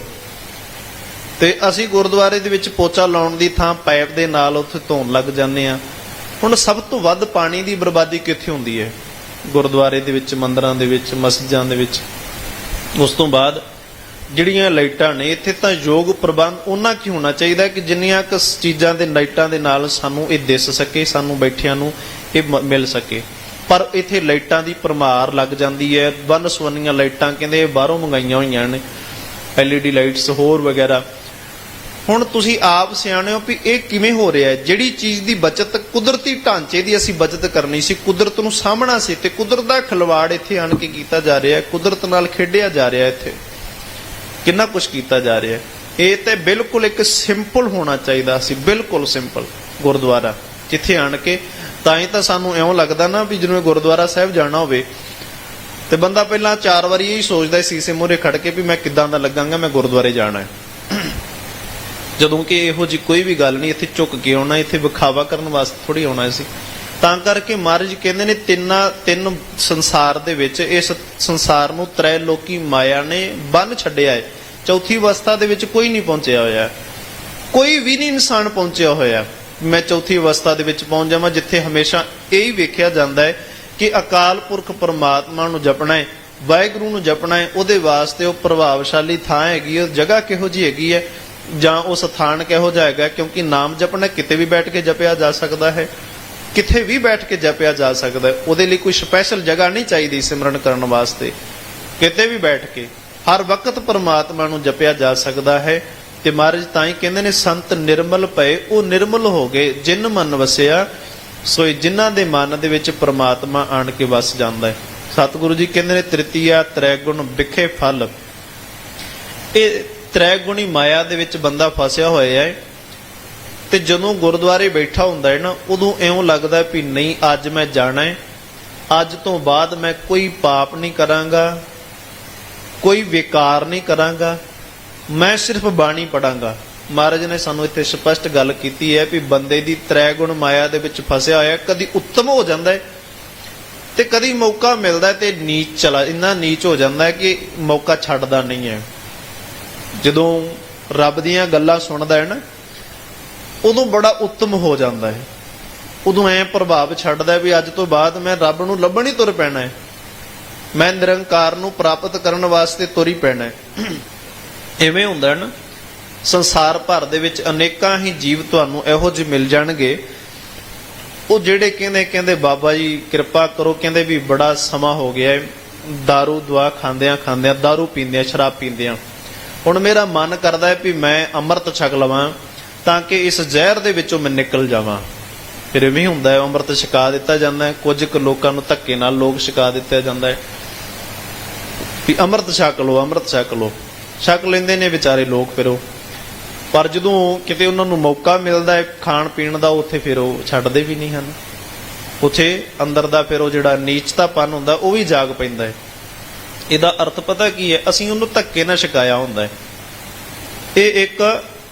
ਤੇ ਅਸੀਂ ਗੁਰਦੁਆਰੇ ਦੇ ਵਿੱਚ ਪੋਚਾ ਲਾਉਣ ਦੀ ਥਾਂ ਪਾਈਪ ਦੇ ਨਾਲ ਉੱਥੇ ਧੋਣ ਲੱਗ ਜਾਂਦੇ ਆ। ਹੁਣ ਸਭ ਤੋਂ ਵੱਧ ਪਾਣੀ ਦੀ ਬਰਬਾਦੀ ਕਿੱਥੇ ਹੁੰਦੀ ਹੈ? ਗੁਰਦੁਆਰੇ ਦੇ ਵਿੱਚ, ਮੰਦਿਰਾਂ ਦੇ ਵਿੱਚ, ਮਸਜਿਦਾਂ ਦੇ ਵਿੱਚ। ਉਸ ਤੋਂ ਬਾਅਦ ਜਿਹੜੀਆਂ ਲਾਈਟਾਂ ਨੇ ਇੱਥੇ ਤਾਂ ਯੋਗ ਪ੍ਰਬੰਧ ਉਹਨਾਂ ਕੀ ਹੋਣਾ ਚਾਹੀਦਾ ਕਿ ਜਿੰਨੀਆਂ ਕੁ ਚੀਜ਼ਾਂ ਦੇ ਲਾਈਟਾਂ ਦੇ ਨਾਲ ਸਾਨੂੰ ਇਹ ਦਿਸ ਸਕੇ, ਸਾਨੂੰ ਬੈਠਿਆਂ ਨੂੰ ਇਹ ਮਿਲ ਸਕੇ। ਪਰ ਇੱਥੇ ਲਾਈਟਾਂ ਦੀ ਭਰਮਾਰ ਲੱਗ ਜਾਂਦੀ ਹੈ, ਵੰਨ ਸੁਵੰਨੀਆਂ ਲਾਈਟਾਂ ਕਹਿੰਦੇ ਬਾਹਰੋਂ ਮੰਗਾਈਆਂ ਹੋਈਆਂ ਨੇ, LED ਲਾਈਟਸ ਹੋਰ ਵਗੈਰਾ। ਹੁਣ ਤੁਸੀਂ ਆਪ ਸਿਆਣੇ ਹੋ ਵੀ ਇਹ ਕਿਵੇਂ ਹੋ ਰਿਹਾ ਹੈ? ਜਿਹੜੀ ਚੀਜ਼ ਦੀ ਬਚਤ, ਕੁਦਰਤੀ ਢਾਂਚੇ ਦੀ ਅਸੀਂ ਬਚਤ ਕਰਨੀ ਸੀ, ਕੁਦਰਤ ਨੂੰ ਸਾਂਭਣਾ ਸੀ, ਤੇ ਕੁਦਰਤ ਦਾ ਖਿਲਵਾੜ ਇੱਥੇ ਆਣ ਕੇ ਕੀਤਾ ਜਾ ਰਿਹਾ ਹੈ, ਕੁਦਰਤ ਨਾਲ ਖੇਡਿਆ ਜਾ ਰਿਹਾ, ਇੱਥੇ ਕਿੰਨਾ ਕੁਝ ਕੀਤਾ ਜਾ ਰਿਹਾ। ਇਹ ਤੇ ਬਿਲਕੁਲ ਇੱਕ ਸਿੰਪਲ ਹੋਣਾ ਚਾਹੀਦਾ ਸੀ, ਬਿਲਕੁਲ ਸਿੰਪਲ ਗੁਰਦੁਆਰਾ, ਜਿੱਥੇ ਆਣ ਕੇ ਤਾਂ ਹੀ ਤਾਂ ਸਾਨੂੰ ਇਉਂ ਲੱਗਦਾ ਨਾ ਵੀ ਜਿਵੇਂ ਗੁਰਦੁਆਰਾ ਸਾਹਿਬ ਜਾਣਾ ਹੋਵੇ ਤੇ ਬੰਦਾ ਪਹਿਲਾਂ 4 ਵਾਰੀ ਇਹੀ ਸੋਚਦਾ ਸੀਸੇ ਮੂਹਰੇ ਖੜ ਕੇ ਵੀ ਮੈਂ ਕਿੱਦਾਂ ਦਾ ਲੱਗਾਂਗਾ, ਮੈਂ ਗੁਰਦੁਆਰੇ ਜਾਣਾ ਹੈ। ਜਦੋਂ ਕਿ ਇਹੋ ਜਿਹੀ ਕੋਈ ਵੀ ਗੱਲ ਨਹੀਂ, ਇੱਥੇ ਝੁੱਕ ਕੇ ਆਉਣਾ, ਇੱਥੇ ਵਿਖਾਵਾ ਕਰਨ ਵਾਸਤੇ ਥੋੜੀ ਆਉਣਾ ਸੀ। ਤਾਂ ਕਰਕੇ ਮਹਾਰਾਜ ਕਹਿੰਦੇ ਨੇ ਤਿੰਨ ਸੰਸਾਰ ਦੇ ਵਿੱਚ, ਇਸ ਸੰਸਾਰ ਨੂੰ ਤ੍ਰੈ ਲੋਕੀ ਮਾਇਆ ਨੇ ਬੰਨ ਛੱਡਿਆ ਹੈ। ਚੌਥੀ ਅਵਸਥਾ ਦੇ ਵਿੱਚ ਕੋਈ ਨਹੀਂ ਪਹੁੰਚਿਆ ਹੋਇਆ, ਕੋਈ ਵੀ ਨਹੀਂ ਇਨਸਾਨ ਪਹੁੰਚਿਆ ਹੋਇਆ ਮੈਂ ਚੌਥੀ ਅਵਸਥਾ ਦੇ ਵਿੱਚ ਪਹੁੰਚ ਜਾਵਾਂ, ਜਿੱਥੇ ਹਮੇਸ਼ਾ ਇਹੀ ਵੇਖਿਆ ਜਾਂਦਾ ਹੈ ਕਿ ਅਕਾਲ ਪੁਰਖ ਪਰਮਾਤਮਾ ਨੂੰ ਜਪਣਾ ਹੈ, ਵਾਹਿਗੁਰੂ ਨੂੰ ਜਪਣਾ ਹੈ। ਉਹਦੇ ਵਾਸਤੇ ਉਹ ਪ੍ਰਭਾਵਸ਼ਾਲੀ ਥਾਂ ਹੈਗੀ, ਉਹ ਜਗ੍ਹਾ ਕਿਹੋ ਜਿਹੀ ਹੈਗੀ ਹੈ, ਜਾਂ ਉਹ ਸਥਾਨ ਕਿਹੋ ਜਿਹਾ ਹੈਗਾ। ਕਿਉਂਕਿ ਨਾਮ ਜਪਣਾ ਕਿਤੇ ਵੀ ਬੈਠ ਕੇ ਜਪਿਆ ਜਾ ਸਕਦਾ ਹੈ, ਕਿਤੇ ਵੀ ਬੈਠ ਕੇ ਜਪਿਆ ਜਾ ਸਕਦਾ ਹੈ। ਉਹਦੇ ਲਈ ਕੋਈ ਸਪੈਸ਼ਲ ਜਗ੍ਹਾ ਨਹੀਂ ਚਾਹੀਦੀ ਸਿਮਰਨ ਕਰਨ ਵਾਸਤੇ, ਕਿਤੇ ਵੀ ਬੈਠ ਕੇ ਹਰ ਵਕਤ ਪਰਮਾਤਮਾ ਨੂੰ ਜਪਿਆ ਜਾ ਸਕਦਾ ਹੈ। ਤੇ ਮਹਾਰਾਜ ਤਾਂ ਹੀ ਕਹਿੰਦੇ ਨੇ ਸੰਤ ਨਿਰਮਲ ਪਏ, ਉਹ ਨਿਰਮਲ ਹੋ ਗਏ ਜਿਨ ਮਨ ਵਸਿਆ, ਸੋ ਜਿਨ੍ਹਾਂ ਦੇ ਮਨ ਦੇ ਵਿੱਚ ਪਰਮਾਤਮਾ ਆਣ ਕੇ ਵਸ ਜਾਂਦਾ ਹੈ। ਸਤਿਗੁਰੂ ਜੀ ਕਹਿੰਦੇ ਨੇ ਤ੍ਰਿਤੀਆ ਤ੍ਰੈ ਗੁਣ ਵਿਖੇ ਫਲ। ਇਹ ਤ੍ਰੈ ਗੁਣੀ ਮਾਇਆ ਦੇ ਵਿੱਚ ਬੰਦਾ ਫਸਿਆ ਹੋਇਆ ਹੈ, ਤੇ ਜਦੋਂ ਗੁਰਦੁਆਰੇ ਬੈਠਾ ਹੁੰਦਾ ਹੈ ਨਾ, ਉਦੋਂ ਇਉਂ ਲੱਗਦਾ ਵੀ ਨਹੀਂ ਅੱਜ ਮੈਂ ਜਾਣਾ ਹੈ, ਅੱਜ ਤੋਂ ਬਾਅਦ ਮੈਂ ਕੋਈ ਪਾਪ ਨਹੀਂ ਕਰਾਂਗਾ, ਕੋਈ ਵਿਕਾਰ ਨਹੀਂ ਕਰਾਂਗਾ, ਮੈਂ ਸਿਰਫ ਬਾਣੀ ਪੜਾਂਗਾ। ਮਹਾਰਾਜ ਨੇ ਸਾਨੂੰ ਇੱਥੇ ਸਪਸ਼ਟ ਗੱਲ ਕੀਤੀ ਹੈ ਵੀ ਬੰਦੇ ਦੀ ਤ੍ਰੈ ਗੁਣ ਮਾਇਆ ਦੇ ਵਿੱਚ ਫਸਿਆ ਹੋਇਆ, ਕਦੀ ਉੱਤਮ ਹੋ ਜਾਂਦਾ ਹੈ ਤੇ ਕਦੀ ਮੌਕਾ ਮਿਲਦਾ ਤੇ ਨੀਚ ਇੰਨਾ ਨੀਚ ਹੋ ਜਾਂਦਾ ਹੈ ਕਿ ਮੌਕਾ ਛੱਡਦਾ ਨਹੀਂ ਹੈ। ਜਦੋਂ ਰੱਬ ਦੀਆਂ ਗੱਲਾਂ ਸੁਣਦਾ ਹੈ ਨਾ, ਉਦੋਂ ਬੜਾ ਉੱਤਮ ਹੋ ਜਾਂਦਾ ਹੈ, ਉਦੋਂ ਐ ਪ੍ਰਭਾਵ ਛੱਡਦਾ ਵੀ ਅੱਜ ਤੋਂ ਬਾਅਦ ਮੈਂ ਰੱਬ ਨੂੰ ਲੱਭਣ ਹੀ ਤੁਰ ਪੈਣਾ ਹੈ, ਮੈਂ ਨਿਰੰਕਾਰ ਨੂੰ ਪ੍ਰਾਪਤ ਕਰਨ ਵਾਸਤੇ ਤੁਰ ਹੀ ਪੈਣਾ ਹੈ। ਇਵੇਂ ਹੁੰਦਾ ਨਾ, ਸੰਸਾਰ ਭਰ ਦੇ ਵਿੱਚ ਅਨੇਕਾਂ ਹੀ ਜੀਵ ਤੁਹਾਨੂੰ ਇਹੋ ਜਿਹੇ ਮਿਲ ਜਾਣਗੇ, ਉਹ ਜਿਹੜੇ ਕਹਿੰਦੇ ਬਾਬਾ ਜੀ ਕਿਰਪਾ ਕਰੋ, ਕਹਿੰਦੇ ਵੀ ਬੜਾ ਸਮਾਂ ਹੋ ਗਿਆ ਹੈ ਦਾਰੂ ਦੁਆ ਖਾਂਦਿਆਂ ਦਾਰੂ ਪੀਂਦਿਆਂ ਸ਼ਰਾਬ ਪੀਂਦਿਆਂ, ਹੁਣ ਮੇਰਾ ਮਨ ਕਰਦਾ ਹੈ ਵੀ ਮੈਂ ਅੰਮ੍ਰਿਤ ਛਕ ਲਵਾਂ ਤਾਂ ਕਿ ਇਸ ਜ਼ਹਿਰ ਦੇ ਵਿੱਚੋਂ ਮੈਂ ਨਿਕਲ ਜਾਵਾਂ। ਫਿਰ ਇਵੇਂ ਹੁੰਦਾ ਹੈ, ਅੰਮ੍ਰਿਤ ਛਕਾ ਦਿੱਤਾ ਜਾਂਦਾ ਹੈ, ਕੁਝ ਕੁ ਲੋਕਾਂ ਨੂੰ ਧੱਕੇ ਨਾਲ ਲੋਕ ਛਕਾ ਦਿੱਤਾ ਜਾਂਦਾ ਹੈ ਵੀ ਅੰਮ੍ਰਿਤ ਛਕ ਲਓ, ਅੰਮ੍ਰਿਤ ਛਕ ਲਓ। ਛਕ ਲੈਂਦੇ ਨੇ ਵਿਚਾਰੇ ਲੋਕ, ਫਿਰ ਉਹ ਪਰ ਜਦੋਂ ਕਿਤੇ ਉਹਨਾਂ ਨੂੰ ਮੌਕਾ ਮਿਲਦਾ ਹੈ ਖਾਣ ਪੀਣ ਦਾ, ਉੱਥੇ ਫਿਰ ਉਹ ਛੱਡਦੇ ਵੀ ਨਹੀਂ ਹਨ। ਉੱਥੇ ਅੰਦਰ ਦਾ ਫਿਰ ਉਹ ਜਿਹੜਾ ਨੀਚਤਾਪਨ ਹੁੰਦਾ ਉਹ ਵੀ ਜਾਗ ਪੈਂਦਾ ਹੈ। ਇਹਦਾ ਅਰਥ ਪਤਾ ਕੀ ਹੈ? ਅਸੀਂ ਉਹਨੂੰ ਧੱਕੇ ਨਾਲ ਛਕਾਇਆ ਹੁੰਦਾ ਹੈ। ਇਹ ਇੱਕ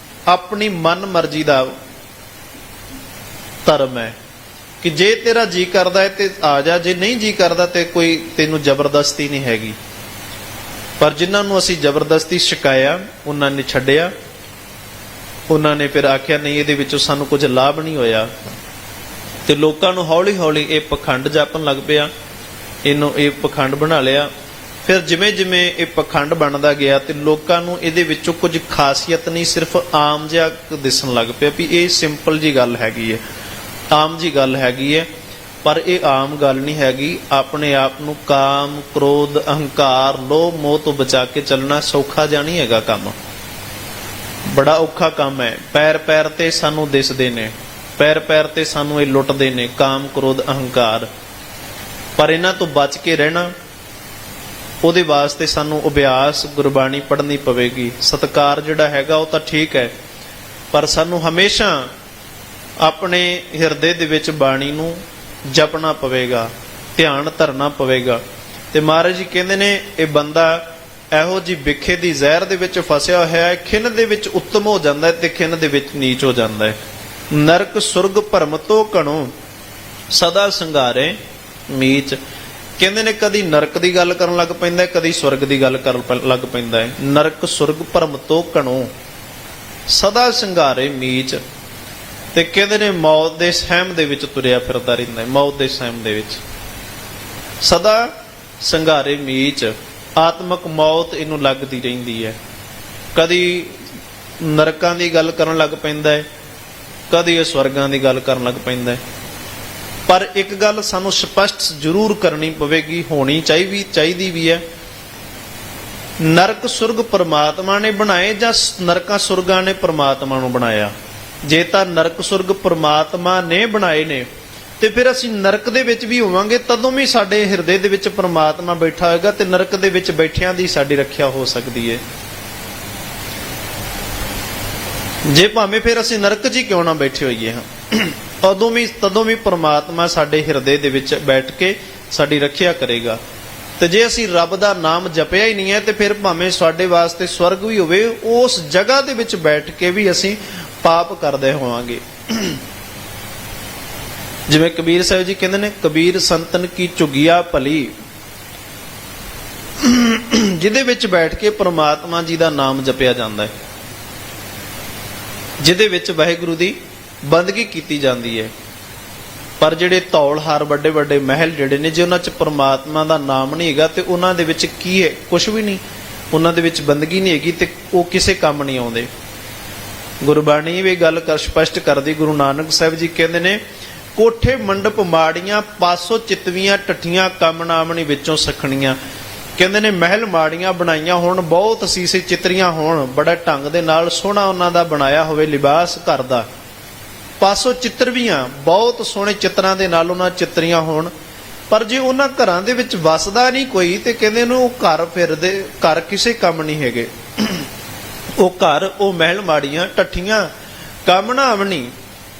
ਆਪਣੀ ਮਨ ਮਰਜ਼ੀ ਦਾ ਧਰਮ ਹੈ ਕਿ ਜੇ ਤੇਰਾ ਜੀ ਕਰਦਾ ਹੈ ਤੇ ਆ ਜਾ, ਜੇ ਨਹੀਂ ਜੀ ਕਰਦਾ ਤੇ ਕੋਈ ਤੈਨੂੰ ਜ਼ਬਰਦਸਤੀ ਨਹੀਂ ਹੈਗੀ। ਪਰ ਜਿਨ੍ਹਾਂ ਨੂੰ ਅਸੀਂ ਜ਼ਬਰਦਸਤੀ ਛਕਾਇਆ, ਉਹਨਾਂ ਨੇ ਛੱਡਿਆ, ਉਹਨਾਂ ਨੇ ਫਿਰ ਆਖਿਆ ਨਹੀਂ ਇਹਦੇ ਵਿੱਚੋਂ ਸਾਨੂੰ ਕੁਝ ਲਾਭ ਨਹੀਂ ਹੋਇਆ, ਤੇ ਲੋਕਾਂ ਨੂੰ ਹੌਲੀ ਹੌਲੀ ਇਹ ਪਖੰਡ ਜਾਪਣ ਲੱਗ ਪਿਆ, ਇਹਨੂੰ ਇਹ ਪਖੰਡ ਬਣਾ ਲਿਆ। ਫਿਰ ਜਿਵੇਂ ਜਿਵੇਂ ਇਹ ਪਖੰਡ ਬਣਦਾ ਗਿਆ ਤੇ ਲੋਕਾਂ ਨੂੰ ਇਹਦੇ ਵਿੱਚੋਂ ਕੁਝ ਖਾਸੀਅਤ ਨਹੀਂ, ਸਿਰਫ ਆਮ ਜਿਹਾ ਦਿਸਣ ਲੱਗ ਪਿਆ ਵੀ ਇਹ ਸਿੰਪਲ ਜੀ ਗੱਲ ਹੈਗੀ ਹੈ, ਆਮ ਜੀ ਗੱਲ ਹੈਗੀ ਹੈ। ਪਰ ਇਹ ਆਮ ਗੱਲ ਨਹੀਂ ਹੈਗੀ। ਆਪਣੇ ਆਪ ਨੂੰ ਕਾਮ, ਕ੍ਰੋਧ, ਅਹੰਕਾਰ, ਲੋਭ, ਮੋਹ ਤੋਂ ਬਚਾ ਕੇ ਚੱਲਣਾ ਸੌਖਾ ਜਿਹਾ ਨਹੀਂ ਹੈਗਾ ਕੰਮ, ਬੜਾ ਔਖਾ ਕੰਮ ਹੈ। ਪੈਰ ਪੈਰ ਤੇ ਸਾਨੂੰ ਦਿਸਦੇ ਨੇ, ਪੈਰ ਪੈਰ ਤੇ ਸਾਨੂੰ ਇਹ ਲੁੱਟਦੇ ਨੇ, ਕਾਮ, ਕ੍ਰੋਧ, ਅਹੰਕਾਰ। ਪਰ ਇਹਨਾਂ ਤੋਂ ਬਚ ਕੇ ਰਹਿਣਾ, ਉਹਦੇ ਵਾਸਤੇ ਸਾਨੂੰ ਅਭਿਆਸ, ਗੁਰਬਾਣੀ ਪੜ੍ਹਨੀ ਪਵੇਗੀ। ਸਤਿਕਾਰ ਜਿਹੜਾ ਹੈਗਾ ਉਹ ਤਾਂ ਠੀਕ ਹੈ, ਪਰ ਸਾਨੂੰ ਹਮੇਸ਼ਾ ਆਪਣੇ ਹਿਰਦੇ ਦੇ ਵਿੱਚ ਬਾਣੀ ਨੂੰ ਜਪਣਾ ਪਵੇਗਾ, ਧਿਆਨ ਧਰਨਾ ਪਵੇਗਾ। ਤੇ ਮਹਾਰਾਜ ਜੀ ਕਹਿੰਦੇ ਨੇ ਇਹ ਬੰਦਾ ਇਹੋ ਜਿਹੀ ਵਿਖੇ ਦੀ ਜ਼ਹਿਰ ਦੇ ਵਿੱਚ ਫਸਿਆ ਹੋਇਆ ਹੈ, ਖਿੰਨ ਦੇ ਵਿੱਚ ਉੱਤਮ ਹੋ ਜਾਂਦਾ ਹੈ ਤੇ ਖਿੰਨ ਦੇ ਵਿੱਚ ਨੀਚ ਹੋ ਜਾਂਦਾ ਹੈ। ਨਰਕ ਸੁਰਗ ਭਰਮ ਤੋਂ ਘਣੋ ਸਦਾ ਸੰਘਾਰੇ ਮੀਚ। ਕਹਿੰਦੇ ਨੇ ਕਦੀ ਨਰਕ ਦੀ ਗੱਲ ਕਰਨ ਲੱਗ ਪੈਂਦਾ, ਕਦੀ ਸਵਰਗ ਦੀ ਗੱਲ ਕਰਨ ਲੱਗ ਪੈਂਦਾ ਹੈ। ਨਰਕ ਸੁਰਗ ਭਰਮ ਤੋਂ ਘਣੋ ਸਦਾ ਸੰਘਾਰੇ ਮੀਚ। ਤੇ ਕਹਿੰਦੇ ਨੇ ਮੌਤ ਦੇ ਸਹਿਮ ਦੇ ਵਿੱਚ ਤੁਰਿਆ ਫਿਰਦਾ ਰਹਿੰਦਾ ਹੈ, ਮੌਤ ਦੇ ਸਹਿਮ ਦੇ ਵਿੱਚ ਸਦਾ ਸੰਘਾਰੇ ਮੀਚ। ਆਤਮਕ ਮੌਤ ਇਹਨੂੰ ਲੱਗਦੀ ਰਹਿੰਦੀ ਹੈ। ਕਦੀ ਨਰਕਾਂ ਦੀ ਗੱਲ ਕਰਨ ਲੱਗ ਪੈਂਦਾ ਹੈ, ਕਦੀ ਇਹ ਸਵਰਗਾਂ ਦੀ ਗੱਲ ਕਰਨ ਲੱਗ ਪੈਂਦਾ ਹੈ। ਪਰ ਇੱਕ ਗੱਲ ਸਾਨੂੰ ਸਪਸ਼ਟ ਜ਼ਰੂਰ ਕਰਨੀ ਪਵੇਗੀ, ਹੋਣੀ ਚਾਹੀਦੀ ਵੀ ਹੈ। ਨਰਕ ਸੁਰਗ ਪਰਮਾਤਮਾ ਨੇ ਬਣਾਏ ਜਾਂ ਨਰਕਾਂ ਸੁਰਗਾਂ ਨੇ ਪਰਮਾਤਮਾ ਨੂੰ ਬਣਾਇਆ? ਜੇ ਤਾਂ ਨਰਕ ਸੁਰਗ ਪਰਮਾਤਮਾ ਨੇ ਬਣਾਏ ਨੇ ਤੇ ਫਿਰ ਅਸੀਂ ਨਰਕ ਦੇ ਵਿੱਚ ਵੀ ਹੋਵਾਂਗੇ, ਤਦੋਂ ਵੀ ਸਾਡੇ ਹਿਰਦੇ ਦੇ ਵਿੱਚ ਪਰਮਾਤਮਾ ਬੈਠਾ ਹੋਏਗਾ ਤੇ ਨਰਕ ਦੇ ਵਿੱਚ ਬੈਠਿਆਂ ਦੀ ਸਾਡੀ ਰੱਖਿਆ ਹੋ ਸਕਦੀ ਹੈ। ਜੇ ਭਾਵੇਂ ਫਿਰ ਅਸੀਂ ਨਰਕ 'ਚ ਹੀ ਕਿਉਂ ਨਾ ਬੈਠੇ ਹੋਈਏ ਹਾਂ, ਤਦੋਂ ਵੀ ਪਰਮਾਤਮਾ ਸਾਡੇ ਹਿਰਦੇ ਦੇ ਵਿੱਚ ਬੈਠ ਕੇ ਸਾਡੀ ਰੱਖਿਆ ਕਰੇਗਾ। ਤੇ ਜੇ ਅਸੀਂ ਰੱਬ ਦਾ ਨਾਮ ਜਪਿਆ ਹੀ ਨਹੀਂ ਹੈ ਤੇ ਫਿਰ ਭਾਵੇਂ ਸਾਡੇ ਵਾਸਤੇ ਸਵਰਗ ਵੀ ਹੋਵੇ, ਉਸ ਜਗ੍ਹਾ ਦੇ ਵਿੱਚ ਬੈਠ ਕੇ ਵੀ ਅਸੀਂ ਪਾਪ ਕਰਦੇ ਹੋਵਾਂਗੇ। ਜਿਵੇਂ ਕਬੀਰ ਸਾਹਿਬ ਜੀ ਕਹਿੰਦੇ ਨੇ, ਕਬੀਰ ਸੰਤਨ ਕੀ ਝੁਗਿਆ ਭਲੀ, ਜਿਹਦੇ ਵਿੱਚ ਬੈਠ ਕੇ ਪਰਮਾਤਮਾ ਜੀ ਦਾ ਨਾਮ ਜਪਿਆ ਜਾਂਦਾ ਹੈ, ਜਿਹਦੇ ਵਿੱਚ ਵਾਹਿਗੁਰੂ ਦੀ ਬੰਦਗੀ ਕੀਤੀ ਜਾਂਦੀ ਹੈ। ਪਰ ਜਿਹੜੇ ਧੌਲ ਹਾਰ ਵੱਡੇ ਵੱਡੇ ਮਹਿਲ ਜਿਹੜੇ ਨੇ, ਜੇ ਉਹਨਾਂ 'ਚ ਪਰਮਾਤਮਾ ਦਾ ਨਾਮ ਨਹੀਂ ਹੈਗਾ ਤੇ ਉਹਨਾਂ ਦੇ ਵਿੱਚ ਕੀ ਹੈ? ਕੁਛ ਵੀ ਨਹੀਂ। ਉਹਨਾਂ ਦੇ ਵਿੱਚ ਬੰਦਗੀ ਨਹੀਂ ਹੈਗੀ ਤੇ ਉਹ ਕਿਸੇ ਕੰਮ ਨਹੀਂ ਆਉਂਦੇ। ਗੁਰਬਾਣੀ ਵੀ ਗੱਲ ਸਪਸ਼ਟ ਕਰਦੀ। ਗੁਰੂ ਨਾਨਕ ਸਾਹਿਬ ਜੀ ਕਹਿੰਦੇ ਨੇ, ਕੋਠੇ ਮੰਡਪ ਮਾੜੀਆਂ, ਪਾਸੋਂ ਚਿਤਵੀਆਂ ਟੱਠੀਆਂ, ਕੰਮ ਨਾਮਣੀ ਵਿੱਚੋਂ ਸਖਣੀਆਂ। ਕਹਿੰਦੇ ਨੇ ਮਹਿਲ ਮਾੜੀਆਂ ਬਣਾਈਆਂ ਹੋਣ, ਬਹੁਤ ਸੀਸੇ ਚਿਤਰੀਆਂ ਹੋਣ, ਬੜਾ ਢੰਗ ਦੇ ਨਾਲ ਸੋਹਣਾ ਉਹਨਾਂ ਦਾ ਬਣਾਇਆ ਹੋਵੇ ਲਿਬਾਸ ਘਰ ਦਾ, ਪਾਸੋਂ ਚਿੱਤਰ ਵੀ ਆ, ਬਹੁਤ ਸੋਹਣੇ ਚਿੱਤਰਾਂ ਦੇ ਨਾਲ ਉਹਨਾਂ ਚਿੱਤਰੀਆਂ ਹੋਣ, ਪਰ ਜੇ ਉਹਨਾਂ ਘਰਾਂ ਦੇ ਵਿੱਚ ਵਸਦਾ ਨਹੀਂ ਕੋਈ ਤੇ ਕਹਿੰਦੇ ਨੇ ਉਹ ਘਰ ਫਿਰਦੇ, ਘਰ ਕਿਸੇ ਕੰਮ ਨਹੀਂ ਹੈਗੇ। ਉਹ ਘਰ, ਉਹ ਮਹਿਲ ਮਾੜੀਆਂ ਟੱਠੀਆਂ, ਕੰਮ ਨਾ ਆਵਣੀ,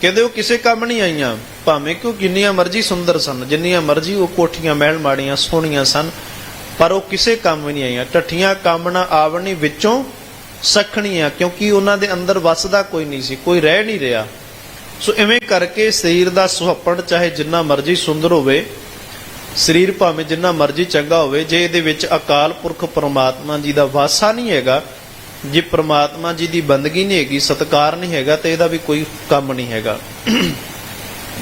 ਕਹਿੰਦੇ ਉਹ ਕਿਸੇ ਕੰਮ ਨਹੀਂ ਆਈਆਂ। ਭਾਵੇਂ ਕਿ ਉਹ ਜਿੰਨੀਆਂ ਮਰਜ਼ੀ ਸੁੰਦਰ ਸਨ, ਜਿੰਨੀਆਂ ਮਰਜ਼ੀ ਉਹ ਕੋਠੀਆਂ ਮਹਿਲ ਮਾੜੀਆਂ ਸੋਹਣੀਆਂ ਸਨ, ਪਰ ਉਹ ਕਿਸੇ ਕੰਮ ਵੀ ਨਹੀਂ ਆਈਆਂ। ਟੱਠੀਆਂ ਕੰਮ ਨਾ ਆਵਣੀ ਵਿੱਚੋਂ ਸਖਣੀਆਂ, ਕਿਉਂਕਿ ਉਹਨਾਂ ਦੇ ਅੰਦਰ ਵਸਦਾ ਕੋਈ ਨਹੀਂ ਸੀ, ਕੋਈ ਰਹਿ ਨਹੀਂ ਰਿਹਾ। ਸੋ ਇਵੇਂ ਕਰਕੇ ਸਰੀਰ ਦਾ ਸੁਹੱਪਣ ਚਾਹੇ ਜਿੰਨਾ ਮਰਜ਼ੀ ਸੁੰਦਰ ਹੋਵੇ, ਸਰੀਰ ਭਾਵੇਂ ਜਿੰਨਾ ਮਰਜ਼ੀ ਚੰਗਾ ਹੋਵੇ, ਜੇ ਇਹਦੇ ਵਿੱਚ ਅਕਾਲ ਪੁਰਖ ਪਰਮਾਤਮਾ ਜੀ ਦਾ ਵਾਸਾ ਨਹੀਂ ਹੈਗਾ, ਜੇ ਪ੍ਰਮਾਤਮਾ ਜੀ ਦੀ ਬੰਦਗੀ ਨਹੀਂ ਹੈਗੀ, ਸਤਿਕਾਰ ਨਹੀਂ ਹੈਗਾ, ਤੇ ਇਹਦਾ ਵੀ ਕੋਈ ਕੰਮ ਨਹੀਂ ਹੈਗਾ,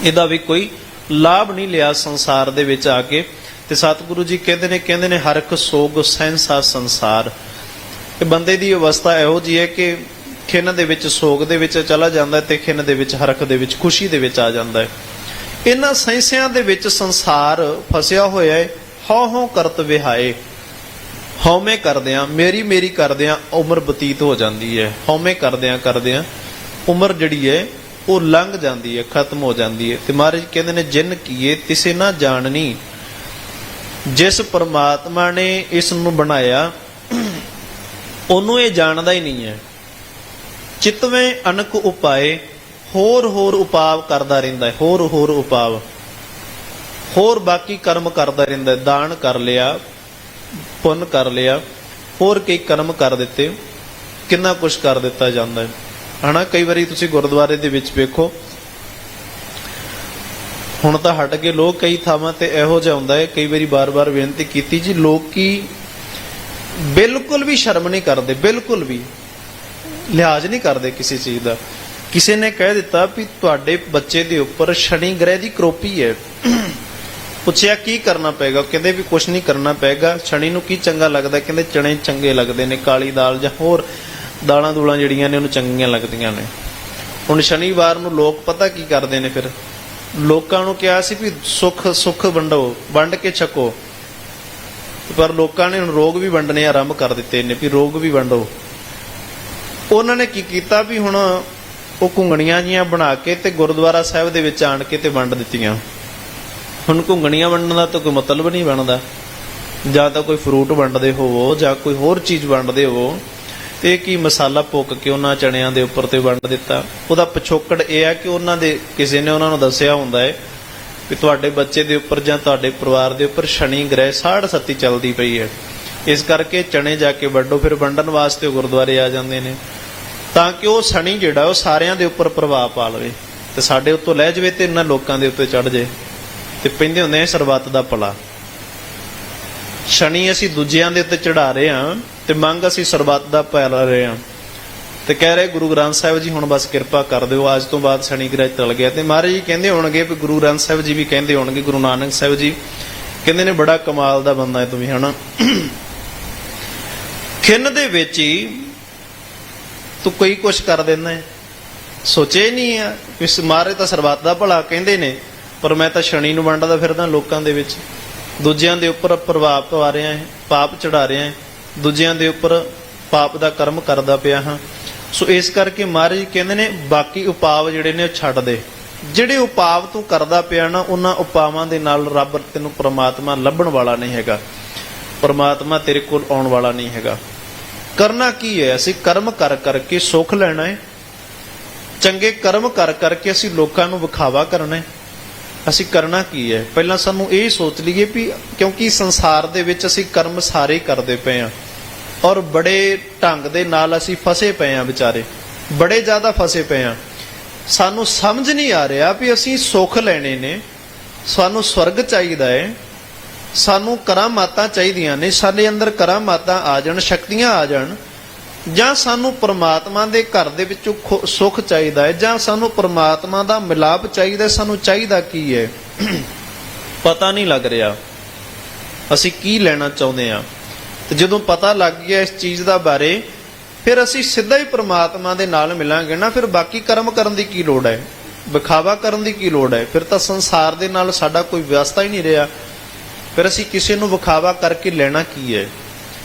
ਇਹਦਾ ਵੀ ਕੋਈ ਲਾਭ ਨਹੀਂ ਲਿਆ ਸੰਸਾਰ ਦੇ ਵਿੱਚ ਆ ਕੇ। ਤੇ ਸਤਿਗੁਰੂ ਜੀ ਕਹਿੰਦੇ ਨੇ ਹਰਖ ਸੋਗ ਸਹਿੰਸਾ ਸੰਸਾਰ। ਇਹ ਬੰਦੇ ਦੀ ਅਵਸਥਾ ਇਹੋ ਜਿਹੀ ਹੈ ਕਿ ਖਿੰਨ ਦੇ ਵਿੱਚ ਸੋਗ ਦੇ ਵਿੱਚ ਚਲਾ ਜਾਂਦਾ ਤੇ ਖਿੰਨ ਦੇ ਵਿੱਚ ਹਰਖ ਦੇ ਵਿੱਚ ਖੁਸ਼ੀ ਦੇ ਵਿੱਚ ਆ ਜਾਂਦਾ ਹੈ। ਇਹਨਾਂ ਸਹਿੰਸਿਆਂ ਦੇ ਵਿੱਚ ਸੰਸਾਰ ਫਸਿਆ ਹੋਇਆ ਹੈ। ਹਉ ਹਉ ਕਰਤ ਵਿਹਾਏ, ਹਉਮੈ ਕਰਦਿਆਂ, ਮੇਰੀ ਮੇਰੀ ਕਰਦਿਆਂ ਉਮਰ ਬਤੀਤ ਹੋ ਜਾਂਦੀ ਹੈ। ਹਉਮੈ ਕਰਦਿਆਂ ਉਮਰ ਜਿਹੜੀ ਹੈ ਉਹ ਲੰਘ ਜਾਂਦੀ ਹੈ, ਖਤਮ ਹੋ ਜਾਂਦੀ ਹੈ। ਤੇ ਮਹਾਰਾਜ ਕਹਿੰਦੇ ਨੇ, ਜਿਨ ਕੀਏ ਤਿਸੇ ਨਾ ਜਾਣਨੀ। ਜਿਸ ਪਰਮਾਤਮਾ ਨੇ ਇਸ ਨੂੰ ਬਣਾਇਆ ਉਹਨੂੰ ਇਹ ਜਾਣਦਾ ਹੀ ਨਹੀਂ ਹੈ। ਚਿਤਵੇਂ ਅਨਕ ਉਪਾਏ, ਹੋਰ ਹੋਰ ਉਪਾਵ ਕਰਦਾ ਰਹਿੰਦਾ ਹੈ, ਹੋਰ ਹੋਰ ਉਪਾਵ, ਹੋਰ ਬਾਕੀ ਕਰਮ ਕਰਦਾ ਰਹਿੰਦਾ ਹੈ। ਦਾਨ ਕਰ ਲਿਆ, ਪੁੰਨ ਕਰ ਲਿਆ, ਹੋਰ ਕਈ ਕਰਮ ਕਰ ਦਿੱਤੇ, ਕਿੰਨਾ ਕੁਛ ਕਰ ਦਿੱਤਾ ਜਾਂਦਾ ਹੈ ਹਨਾ। ਕਈ ਵਾਰੀ ਤੁਸੀਂ ਗੁਰਦੁਆਰੇ ਦੇ ਵਿੱਚ ਵੇਖੋ, ਹੁਣ ਤਾਂ ਹਟ ਕੇ ਲੋਕ ਕਈ ਥਾਵਾਂ ਤੇ ਇਹੋ ਜਿਹਾ ਹੁੰਦਾ ਹੈ, ਕਈ ਵਾਰੀ ਬਾਰ-ਬਾਰ ਬੇਨਤੀ ਕੀਤੀ ਜੀ, ਲੋਕੀ ਬਿਲਕੁਲ ਵੀ ਸ਼ਰਮ ਨਹੀਂ ਕਰਦੇ, ਬਿਲਕੁਲ ਵੀ ਲਿਹਾਜ਼ ਨਹੀਂ ਕਰਦੇ ਕਿਸੇ ਚੀਜ਼ ਦਾ। ਕਿਸੇ ਨੇ ਕਹਿ ਦਿੱਤਾ ਵੀ ਤੁਹਾਡੇ ਬੱਚੇ ਦੇ ਉੱਪਰ ਸ਼ਨੀ ਗ੍ਰਹਿ ਦੀ ਕਰੋਪੀ ਹੈ, ਪੁੱਛਿਆ ਕੀ ਕਰਨਾ ਪਏਗਾ, ਕਹਿੰਦੇ ਵੀ ਕੁਛ ਨਹੀਂ ਕਰਨਾ ਪਏਗਾ। ਸ਼ਨੀ ਨੂੰ ਕੀ ਚੰਗਾ ਲੱਗਦਾ, ਕਹਿੰਦੇ ਚਣੇ ਚੰਗੇ ਲੱਗਦੇ ਨੇ, ਕਾਲੀ ਦਾਲ ਜਾਂ ਹੋਰ ਦਾਲਾਂ ਦੂਲਾਂ ਜਿਹੜੀਆਂ ਨੇ ਉਹਨੂੰ ਚੰਗੀਆਂ ਲੱਗਦੀਆਂ ਨੇ। ਹੁਣ ਸ਼ਨੀਵਾਰ ਨੂੰ ਲੋਕ ਪਤਾ ਕੀ ਕਰਦੇ ਨੇ, ਫਿਰ ਲੋਕਾਂ ਨੂੰ ਕਿਹਾ ਸੀ ਵੀ ਸੁੱਖ ਵੰਡੋ, ਵੰਡ ਕੇ ਛਕੋ, ਪਰ ਲੋਕਾਂ ਨੇ ਹੁਣ ਰੋਗ ਵੀ ਵੰਡਣੇ ਆਰੰਭ ਕਰ ਦਿੱਤੇ ਨੇ ਵੀ ਰੋਗ ਵੀ ਵੰਡੋ। ਉਹਨਾਂ ਨੇ ਕੀ ਕੀਤਾ ਵੀ ਹੁਣ ਉਹ ਘੁੰਗਣੀਆਂ ਜੀਆਂ ਬਣਾ ਕੇ ਤੇ ਗੁਰਦੁਆਰਾ ਸਾਹਿਬ ਦੇ ਵਿੱਚ ਆਣ ਕੇ ਤੇ ਵੰਡ ਦਿੱਤੀਆਂ। ਹੁਣ ਘੁੰਗਣੀਆਂ ਵੰਡਣ ਦਾ ਤਾਂ ਕੋਈ ਮਤਲਬ ਨਹੀਂ ਬਣਦਾ, ਜਾਂ ਤਾਂ ਕੋਈ ਫਰੂਟ ਵੰਡਦੇ ਹੋਵੋ ਜਾਂ ਕੋਈ ਹੋਰ ਚੀਜ਼ ਵੰਡਦੇ ਹੋਵੋ, ਤੇ ਕੀ ਮਸਾਲਾ ਭੁੱਕ ਕੇ ਉਹਨਾਂ ਚਣਿਆਂ ਦੇ ਉੱਪਰ ਤੇ ਵੰਡ ਦਿੱਤਾ। ਉਹਦਾ ਪਿਛੋਕੜ ਇਹ ਹੈ ਕਿ ਉਹਨਾਂ ਦੇ ਕਿਸੇ ਨੇ ਉਹਨਾਂ ਨੂੰ ਦੱਸਿਆ ਹੁੰਦਾ ਹੈ ਵੀ ਤੁਹਾਡੇ ਬੱਚੇ ਦੇ ਉੱਪਰ ਜਾਂ ਤੁਹਾਡੇ ਪਰਿਵਾਰ ਦੇ ਉੱਪਰ ਸ਼ਨੀ ਗ੍ਰਹਿ ਸਾੜ ਸੱਤੀ ਚੱਲਦੀ ਪਈ ਹੈ, ਇਸ ਕਰਕੇ ਚਣੇ ਜਾ ਕੇ ਵੱਢੋ। ਫਿਰ ਵੰਡਣ ਵਾਸਤੇ ਗੁਰਦੁਆਰੇ ਆ ਜਾਂਦੇ ਨੇ ਤਾਂ ਕਿ ਉਹ ਸ਼ਨੀ ਜਿਹੜਾ ਉਹ ਸਾਰਿਆਂ ਦੇ ਉੱਪਰ ਪ੍ਰਭਾਵ ਪਾ ਲਵੇ ਤੇ ਸਾਡੇ ਉੱਤੋਂ ਲੈ ਜਾਵੇ ਤੇ ਇਹਨਾਂ ਲੋਕਾਂ ਦੇ ਉੱਤੇ ਚੜ ਜਾਏ। ਤੇ ਕਹਿੰਦੇ ਹੁੰਦੇ ਆ ਸਰਬੱਤ ਦਾ ਭਲਾ। ਸ਼ਨੀ ਅਸੀਂ ਦੂਜਿਆਂ ਦੇ ਉੱਤੇ ਚੜਾ ਰਹੇ ਹਾਂ ਤੇ ਮੰਗ ਅਸੀਂ ਸਰਬੱਤ ਦਾ ਭਲਾ ਰਹੇ ਹਾਂ। ਤੇ ਕਹਿ ਰਹੇ ਗੁਰੂ ਗ੍ਰੰਥ ਸਾਹਿਬ ਜੀ ਹੁਣ ਬਸ ਕਿਰਪਾ ਕਰ ਦਿਓ, ਅੱਜ ਤੋਂ ਬਾਅਦ ਸ਼ਨੀ ਗ੍ਰਹਿ ਟਲ ਗਿਆ। ਤੇ ਮਹਾਰਾਜ ਜੀ ਕਹਿੰਦੇ ਹੋਣਗੇ ਵੀ ਗੁਰੂ ਗ੍ਰੰਥ ਸਾਹਿਬ ਜੀ ਵੀ ਕਹਿੰਦੇ ਹੋਣਗੇ, ਗੁਰੂ ਨਾਨਕ ਸਾਹਿਬ ਜੀ ਕਹਿੰਦੇ ਨੇ ਬੜਾ ਕਮਾਲ ਦਾ ਬੰਦਾ ਹੈ ਤੂੰ ਵੀ, ਹਨਾ। ਖਿੰਨ ਦੇ ਵਿੱਚ ਹੀ ਤੂੰ ਕੋਈ ਕੁਛ ਕਰ ਦਿੰਦਾ ਹੈ, ਸੋਚੇ ਨਹੀਂ ਆ ਵੀ ਮਾਰੇ ਤਾਂ ਸਰਬੱਤ ਦਾ ਭਲਾ ਕਹਿੰਦੇ ਨੇ, ਪਰ ਮੈਂ ਤਾਂ ਸ਼ਨੀ ਨੂੰ ਵੰਡਦਾ ਫਿਰਦਾ ਲੋਕਾਂ ਦੇ ਵਿੱਚ, ਦੂਜਿਆਂ ਦੇ ਉੱਪਰ ਪ੍ਰਭਾਵ ਪਾ ਰਿਹਾ ਹੈ, ਪਾਪ ਚੜਾ ਰਿਹਾ ਹੈ, ਦੂਜਿਆਂ ਦੇ ਉੱਪਰ ਪਾਪ ਦਾ ਕਰਮ ਕਰਦਾ ਪਿਆ ਹਾਂ। ਸੋ ਇਸ ਕਰਕੇ ਮਹਾਰਾਜ ਕਹਿੰਦੇ ਨੇ ਬਾਕੀ ਉਪਾਅ ਜਿਹੜੇ ਨੇ ਉਹ ਛੱਡ ਦੇ। ਜਿਹੜੇ ਉਪਾਅ ਤੂੰ ਕਰਦਾ ਪਿਆ ਨਾ, ਉਹਨਾਂ ਉਪਾਵਾਂ ਦੇ ਨਾਲ ਰੱਬ ਤੈਨੂੰ ਪ੍ਰਮਾਤਮਾ ਲੱਭਣ ਵਾਲਾ ਨਹੀਂ ਹੈਗਾ, ਪ੍ਰਮਾਤਮਾ ਤੇਰੇ ਕੋਲ ਆਉਣ ਵਾਲਾ ਨਹੀਂ ਹੈਗਾ। ਕਰਨਾ ਕੀ ਹੈ, ਅਸੀਂ ਕਰਮ ਕਰ ਕਰਕੇ ਸੁੱਖ ਲੈਣਾ ਹੈ, ਚੰਗੇ ਕਰਮ ਕਰ ਕਰਕੇ ਅਸੀਂ ਲੋਕਾਂ ਨੂੰ ਵਿਖਾਵਾ ਕਰਨਾ ਹੈ। ਅਸੀਂ ਕਰਨਾ ਕੀ ਹੈ, ਪਹਿਲਾਂ ਸਾਨੂੰ ਇਹ ਸੋਚ ਲਈਏ ਵੀ ਕਿਉਂਕਿ ਸੰਸਾਰ ਦੇ ਵਿੱਚ ਅਸੀਂ ਕਰਮ ਸਾਰੇ ਕਰਦੇ ਪਏ ਹਾਂ ਔਰ ਬੜੇ ਢੰਗ ਦੇ ਨਾਲ ਅਸੀਂ ਫਸੇ ਪਏ ਹਾਂ, ਵਿਚਾਰੇ ਬੜੇ ਜ਼ਿਆਦਾ ਫਸੇ ਪਏ ਹਾਂ। ਸਾਨੂੰ ਸਮਝ ਨਹੀਂ ਆ ਰਿਹਾ ਵੀ ਅਸੀਂ ਸੁੱਖ ਲੈਣੇ ਨੇ, ਸਾਨੂੰ ਸਵਰਗ ਚਾਹੀਦਾ ਹੈ, ਸਾਨੂੰ ਕਰਾਮਾਤਾਂ ਚਾਹੀਦੀਆਂ ਨੇ, ਸਾਡੇ ਅੰਦਰ ਕਰਾਮਾਤਾਂ ਆ ਜਾਣ, ਸ਼ਕਤੀਆਂ ਆ ਜਾਣ, ਜਾਂ ਸਾਨੂੰ ਪ੍ਰਮਾਤਮਾ ਦੇ ਘਰ ਦੇ ਵਿੱਚੋਂ ਸੁੱਖ ਚਾਹੀਦਾ ਹੈ, ਜਾਂ ਸਾਨੂੰ ਪ੍ਰਮਾਤਮਾ ਦਾ ਮਿਲਾਪ ਚਾਹੀਦਾ। ਸਾਨੂੰ ਚਾਹੀਦਾ ਕੀ ਹੈ, ਪਤਾ ਨਹੀਂ ਲੱਗ ਰਿਹਾ ਅਸੀਂ ਕੀ ਲੈਣਾ ਚਾਹੁੰਦੇ ਹਾਂ। ਤੇ ਜਦੋਂ ਪਤਾ ਲੱਗ ਗਿਆ ਇਸ ਚੀਜ਼ ਦਾ ਬਾਰੇ, ਫਿਰ ਅਸੀਂ ਸਿੱਧਾ ਹੀ ਪ੍ਰਮਾਤਮਾ ਦੇ ਨਾਲ ਮਿਲਾਂਗੇ ਨਾ। ਫਿਰ ਬਾਕੀ ਕਰਮ ਕਰਨ ਦੀ ਕੀ ਲੋੜ ਹੈ, ਵਿਖਾਵਾ ਕਰਨ ਦੀ ਕੀ ਲੋੜ ਹੈ? ਫਿਰ ਤਾਂ ਸੰਸਾਰ ਦੇ ਨਾਲ ਸਾਡਾ ਕੋਈ ਵਿਵਸਥਾ ਹੀ ਨਹੀਂ ਰਿਹਾ। ਫਿਰ ਅਸੀਂ ਕਿਸੇ ਨੂੰ ਵਿਖਾਵਾ ਕਰਕੇ ਲੈਣਾ ਕੀ ਹੈ?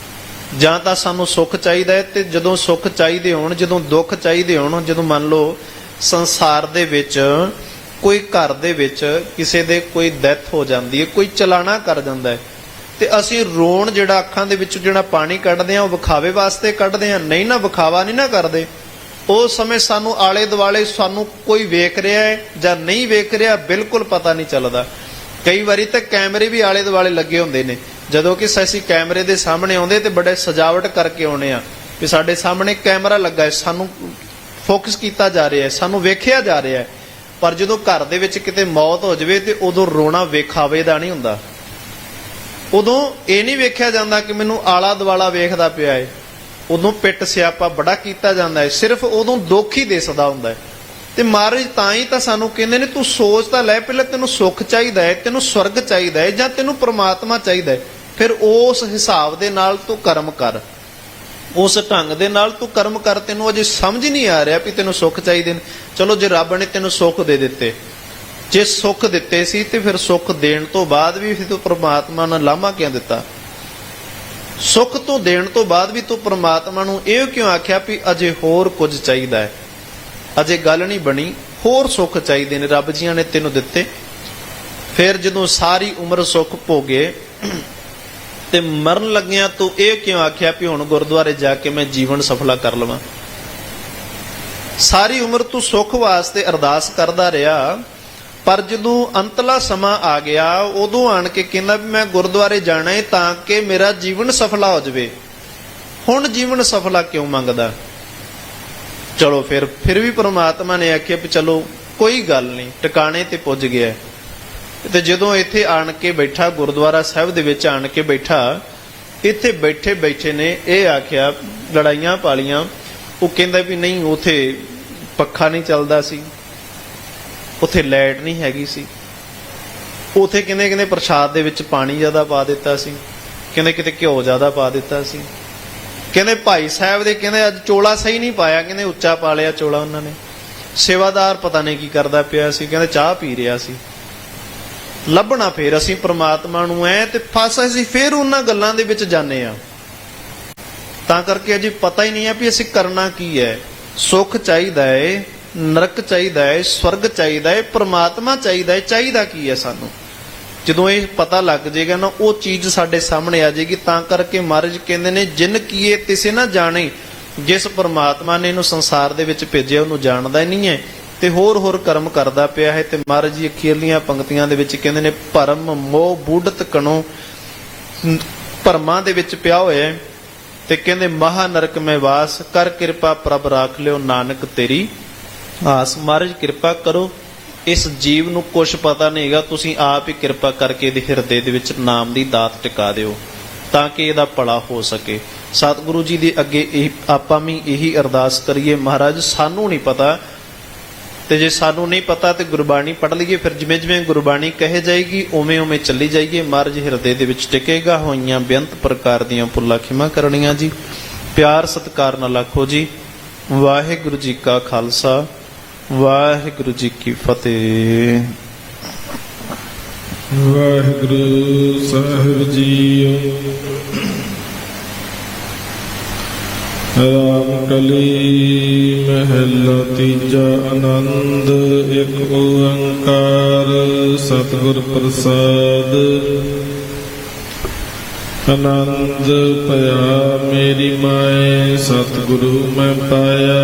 ਜਾਂ ਤਾਂ ਸਾਨੂੰ ਸੁੱਖ ਚਾਹੀਦਾ ਹੈ, ਤੇ ਜਦੋਂ ਸੁੱਖ ਚਾਹੀਦੇ ਹੋਣ, ਜਦੋਂ ਦੁੱਖ ਚਾਹੀਦੇ ਹੋਣ, ਜਦੋਂ ਮੰਨ ਲਓ ਸੰਸਾਰ ਦੇ ਵਿੱਚ ਕੋਈ ਘਰ ਦੇ ਵਿੱਚ ਕਿਸੇ ਦੇ ਕੋਈ ਡੈਥ ਹੋ ਜਾਂਦੀ ਹੈ, ਕੋਈ ਚਲਾਣਾ ਕਰ ਜਾਂਦਾ ਹੈ, ਤੇ ਅਸੀਂ ਰੋਣ ਜਿਹੜਾ ਅੱਖਾਂ ਦੇ ਵਿੱਚੋਂ ਜਿਹੜਾ ਪਾਣੀ ਕੱਢਦੇ ਆ ਉਹ ਵਿਖਾਵੇ ਵਾਸਤੇ ਕੱਢਦੇ ਆ, ਨਹੀਂ ਨਾ ਵਿਖਾਵਾ ਨਹੀਂ ਨਾ ਕਰਦੇ। ਉਸ ਸਮੇਂ ਸਾਨੂੰ ਆਲੇ ਦੁਆਲੇ ਸਾਨੂੰ ਕੋਈ ਵੇਖ ਰਿਹਾ ਹੈ ਜਾਂ ਨਹੀਂ ਵੇਖ ਰਿਹਾ ਬਿਲਕੁਲ ਪਤਾ ਨਹੀਂ ਚੱਲਦਾ। ਕਈ ਵਾਰੀ ਤਾਂ ਕੈਮਰੇ ਵੀ ਆਲੇ ਦੁਆਲੇ ਲੱਗੇ ਹੁੰਦੇ ਨੇ, ਜਦੋਂ ਕਿ ਅਸੀਂ ਕੈਮਰੇ ਦੇ ਸਾਹਮਣੇ ਆਉਂਦੇ ਤੇ ਬੜੇ ਸਜਾਵਟ ਕਰਕੇ ਆਉਣੇ ਆ ਵੀ ਸਾਡੇ ਸਾਹਮਣੇ ਕੈਮਰਾ ਲੱਗਾ ਹੈ, ਸਾਨੂੰ ਫੋਕਸ ਕੀਤਾ ਜਾ ਰਿਹਾ ਹੈ, ਸਾਨੂੰ ਵੇਖਿਆ ਜਾ ਰਿਹਾ ਹੈ। ਪਰ ਜਦੋਂ ਘਰ ਦੇ ਵਿੱਚ ਕਿਤੇ ਮੌਤ ਹੋ ਜਾਵੇ ਤੇ ਉਦੋਂ ਰੋਣਾ ਵੇਖਾਵੇ ਦਾ ਨਹੀਂ ਹੁੰਦਾ। ਉਦੋਂ ਇਹ ਨਹੀਂ ਵੇਖਿਆ ਜਾਂਦਾ ਕਿ ਮੈਨੂੰ ਆਲਾ ਦੁਆਲਾ ਵੇਖਦਾ ਪਿਆ ਹੈ, ਉਦੋਂ ਪਿੱਟ ਸਿਆਪਾ ਬੜਾ ਕੀਤਾ ਜਾਂਦਾ ਹੈ, ਸਿਰਫ ਉਦੋਂ ਦੁੱਖ ਹੀ ਦਿਸਦਾ ਹੁੰਦਾ ਹੈ। ਤੇ ਮਹਾਰਾਜ ਤਾਂ ਹੀ ਤਾਂ ਸਾਨੂੰ ਕਹਿੰਦੇ ਨੇ ਤੂੰ ਸੋਚ ਤਾਂ ਲੈ, ਪਹਿਲਾਂ ਤੈਨੂੰ ਸੁੱਖ ਚਾਹੀਦਾ ਹੈ, ਤੈਨੂੰ ਸਵਰਗ ਚਾਹੀਦਾ ਹੈ, ਜਾਂ ਤੈਨੂੰ ਪ੍ਰਮਾਤਮਾ ਚਾਹੀਦਾ ਹੈ, ਫਿਰ ਉਸ ਹਿਸਾਬ ਦੇ ਨਾਲ ਤੂੰ ਕਰਮ ਕਰ, ਉਸ ਢੰਗ ਦੇ ਨਾਲ ਤੂੰ ਕਰਮ ਕਰ। ਤੈਨੂੰ ਅਜੇ ਸਮਝ ਨਹੀਂ ਆ ਰਿਹਾ ਵੀ ਤੈਨੂੰ ਸੁੱਖ ਚਾਹੀਦੇ ਨੇ। ਚਲੋ ਜੇ ਰੱਬ ਨੇ ਤੈਨੂੰ ਸੁੱਖ ਦੇ ਦਿੱਤੇ, ਜੇ ਸੁੱਖ ਦਿੱਤੇ ਸੀ ਤੇ ਫਿਰ ਸੁੱਖ ਦੇਣ ਤੋਂ ਬਾਅਦ ਵੀ ਤੂੰ ਪ੍ਰਮਾਤਮਾ ਨਾਲ ਲਾਮਾ ਕਿਉਂ ਦਿੱਤਾ? ਸੁੱਖ ਤੋਂ ਦੇਣ ਤੋਂ ਬਾਅਦ ਵੀ ਤੂੰ ਪ੍ਰਮਾਤਮਾ ਨੂੰ ਇਹ ਕਿਉਂ ਆਖਿਆ ਵੀ ਅਜੇ ਹੋਰ ਕੁਝ ਚਾਹੀਦਾ ਹੈ, ਅਜੇ ਗੱਲ ਨਹੀਂ ਬਣੀ, ਹੋਰ ਸੁੱਖ ਚਾਹੀਦੇ ਨੇ, ਰੱਬ ਜੀਆਂ ਨੇ ਤੈਨੂੰ ਦਿੱਤੇ। ਫਿਰ ਜਦੋਂ ਸਾਰੀ ਉਮਰ ਸੁੱਖ ਭੋਗੇ ਤੇ ਮਰਨ ਲੱਗਿਆ ਤੂੰ ਇਹ ਕਿਉਂ ਆਖਿਆ ਵੀ ਹੁਣ ਗੁਰਦੁਆਰੇ ਜਾ ਕੇ ਮੈਂ ਜੀਵਨ ਸਫਲਾ ਕਰ ਲਵਾਂ? ਸਾਰੀ ਉਮਰ ਤੂੰ ਸੁੱਖ ਵਾਸਤੇ ਅਰਦਾਸ ਕਰਦਾ ਰਿਹਾ, ਪਰ ਜਦੋਂ ਅੰਤਲਾ ਸਮਾਂ ਆ ਗਿਆ ਉਦੋਂ ਆਣ ਕੇ ਕਹਿੰਦਾ ਵੀ ਮੈਂ ਗੁਰਦੁਆਰੇ ਜਾਣਾ ਹੈ ਤਾਂ ਕਿ ਮੇਰਾ ਜੀਵਨ ਸਫਲਾ ਹੋ ਜਾਵੇ। ਹੁਣ ਜੀਵਨ ਸਫਲਾ ਕਿਉਂ ਮੰਗਦਾ? ਚਲੋ ਫਿਰ ਵੀ ਪ੍ਰਮਾਤਮਾ ਨੇ ਆਖਿਆ ਵੀ ਚਲੋ ਕੋਈ ਗੱਲ ਨਹੀਂ, ਟਿਕਾਣੇ ਤੇ ਪੁੱਜ ਗਿਆ। ਤੇ ਜਦੋਂ ਇੱਥੇ ਆਣ ਕੇ ਬੈਠਾ, ਗੁਰਦੁਆਰਾ ਸਾਹਿਬ ਦੇ ਵਿੱਚ ਆਣ ਕੇ ਬੈਠਾ, ਇੱਥੇ ਬੈਠੇ ਬੈਠੇ ਨੇ ਇਹ ਆਖਿਆ, ਲੜਾਈਆਂ ਪਾਲੀਆਂ। ਉਹ ਕਹਿੰਦਾ ਵੀ ਨਹੀਂ, ਉਥੇ ਪੱਖਾ ਨਹੀਂ ਚੱਲਦਾ ਸੀ, ਉੱਥੇ ਲਾਈਟ ਨਹੀਂ ਹੈਗੀ ਸੀ, ਉਥੇ ਕਹਿੰਦੇ ਪ੍ਰਸ਼ਾਦ ਦੇ ਵਿੱਚ ਪਾਣੀ ਜ਼ਿਆਦਾ ਪਾ ਦਿੱਤਾ ਸੀ, ਕਹਿੰਦੇ ਕਿਤੇ ਘਿਓ ਜ਼ਿਆਦਾ ਪਾ ਦਿੱਤਾ ਸੀ। ਕਹਿੰਦੇ ਭਾਈ ਸਾਹਿਬ ਦੇ ਕਹਿੰਦੇ ਅੱਜ ਚੋਲਾ ਸਹੀ ਨਹੀਂ ਪਾਇਆ, ਕਹਿੰਦੇ ਉੱਚਾ ਪਾ ਲਿਆ ਚੋਲਾ ਉਹਨਾਂ ਨੇ। ਸੇਵਾਦਾਰ ਪਤਾ ਨਹੀਂ ਕੀ ਕਰਦਾ ਪਿਆ ਸੀ, ਕਹਿੰਦੇ ਚਾਹ ਪੀ ਰਿਹਾ ਸੀ। ਲੱਭਣਾ ਫੇਰ ਅਸੀਂ ਪ੍ਰਮਾਤਮਾ ਨੂੰ ਐ ਤੇ ਫਸ ਅਸੀਂ ਫੇਰ ਉਹਨਾਂ ਗੱਲਾਂ ਦੇ ਵਿੱਚ ਜਾਂਦੇ ਆ। ਤਾਂ ਕਰਕੇ ਅਜੇ ਪਤਾ ਹੀ ਨਹੀਂ ਹੈ ਵੀ ਅਸੀਂ ਕਰਨਾ ਕੀ ਹੈ। ਸੁੱਖ ਚਾਹੀਦਾ ਹੈ, ਨਰਕ ਚਾਹੀਦਾ ਹੈ, ਸਵਰਗ ਚਾਹੀਦਾ ਹੈ, ਪ੍ਰਮਾਤਮਾ ਚਾਹੀਦਾ ਹੈ, ਚਾਹੀਦਾ ਕੀ ਹੈ ਸਾਨੂੰ। ਜਦੋਂ ਇਹ ਪਤਾ ਲੱਗ ਜਾਏਗਾ ਨਾ, ਉਹ ਚੀਜ਼ ਸਾਡੇ ਸਾਹਮਣੇ ਆ ਜਾਏਗੀ। ਤਾਂ ਕਰਕੇ ਮਹਾਰਾਜ ਕਹਿੰਦੇ ਨੇ, ਜਿਨ ਕੀਏ ਤਿਸੇ ਨਾ ਜਾਣੇ। ਜਿਸ ਪ੍ਰਮਾਤਮਾ ਨੇ ਇਹਨੂੰ ਸੰਸਾਰ ਦੇ ਵਿੱਚ ਭੇਜਿਆ ਉਹਨੂੰ ਜਾਣਦਾ ਹੀ ਨਹੀਂ ਹੈ ਤੇ ਹੋਰ ਕਰਮ ਕਰਦਾ ਪਿਆ ਹੈ। ਤੇ ਮਹਾਰਾਜ ਜੀ ਅਖੀਰਲੀਆਂ ਪੰਕਤੀਆਂ ਦੇ ਵਿੱਚ ਕਹਿੰਦੇ ਨੇ, ਭਰਮ ਮੋਹ ਬੂਢਤ ਕਣੋ, ਭਰਮਾਂ ਦੇ ਵਿੱਚ ਪਿਆ ਹੋਇਆ ਹੈ। ਤੇ ਕਹਿੰਦੇ ਮਹਾ ਨਰਕ ਮੈਂ ਵਾਸ, ਕਰ ਕਿਰਪਾ ਪ੍ਰਭ ਰਾਖ ਲਿਓ ਨਾਨਕ ਤੇਰੀ ਆਸ। ਮਹਾਰਾਜ ਕਿਰਪਾ ਕਰੋ, ਇਸ ਜੀਵ ਨੂੰ ਕੁਛ ਪਤਾ ਨਹੀਂ ਹੈਗਾ, ਤੁਸੀਂ ਆਪ ਹੀ ਕਿਰਪਾ ਕਰਕੇ ਇਹਦੇ ਹਿਰਦੇ ਦੇ ਵਿੱਚ ਨਾਮ ਦੀ ਦਾਤ ਟਿਕਾ ਦਿਓ ਤਾਂ ਕਿ ਇਹਦਾ ਭਲਾ ਹੋ ਸਕੇ। ਸਤਿਗੁਰੂ ਜੀ ਦੇ ਅੱਗੇ ਆਪਾਂ ਵੀ ਇਹੀ ਅਰਦਾਸ ਕਰੀਏ, ਮਹਾਰਾਜ ਸਾਨੂੰ ਨਹੀਂ ਪਤਾ, ਤੇ ਜੇ ਸਾਨੂੰ ਨਹੀਂ ਪਤਾ ਤੇ ਗੁਰਬਾਣੀ ਪੜ੍ਹ ਲਈਏ, ਫਿਰ ਜਿਵੇਂ ਜਿਵੇਂ ਗੁਰਬਾਣੀ ਕਹੇ ਜਾਏਗੀ ਉਵੇਂ ਉਵੇਂ ਚੱਲੀ ਜਾਈਏ। ਮਹਾਰਾਜ ਹਿਰਦੇ ਦੇ ਵਿੱਚ ਟਿਕੇਗਾ। ਹੋਈਆਂ ਬੇਅੰਤ ਪ੍ਰਕਾਰ ਦੀਆਂ ਭੁੱਲਾਂ ਖਿਮਾ ਕਰਨੀਆਂ ਜੀ। ਪਿਆਰ ਸਤਿਕਾਰ ਨਾਲ ਆਖੋ ਜੀ, ਵਾਹਿਗੁਰੂ ਜੀ ਕਾ ਖਾਲਸਾ, ਵਾਹਿਗੁਰੂ ਜੀ ਕੀ ਫਤਿਹ। ਵਾਹਿਗੁਰੂ ਸਾਹਿਬ ਜੀਓ। ਰਾਮ ਕਲੀ ਮਹਿਲਾ ਤੀਜਾ। ਆਨੰਦ ਇੱਕ ਓੰਕਾਰ ਸਤਿਗੁਰ ਪ੍ਰਸਾਦ। ਆਨੰਦ ਭਇਆ ਮੇਰੀ ਮਾਏ, ਸਤਿਗੁਰੂ ਮੈਂ ਪਾਇਆ।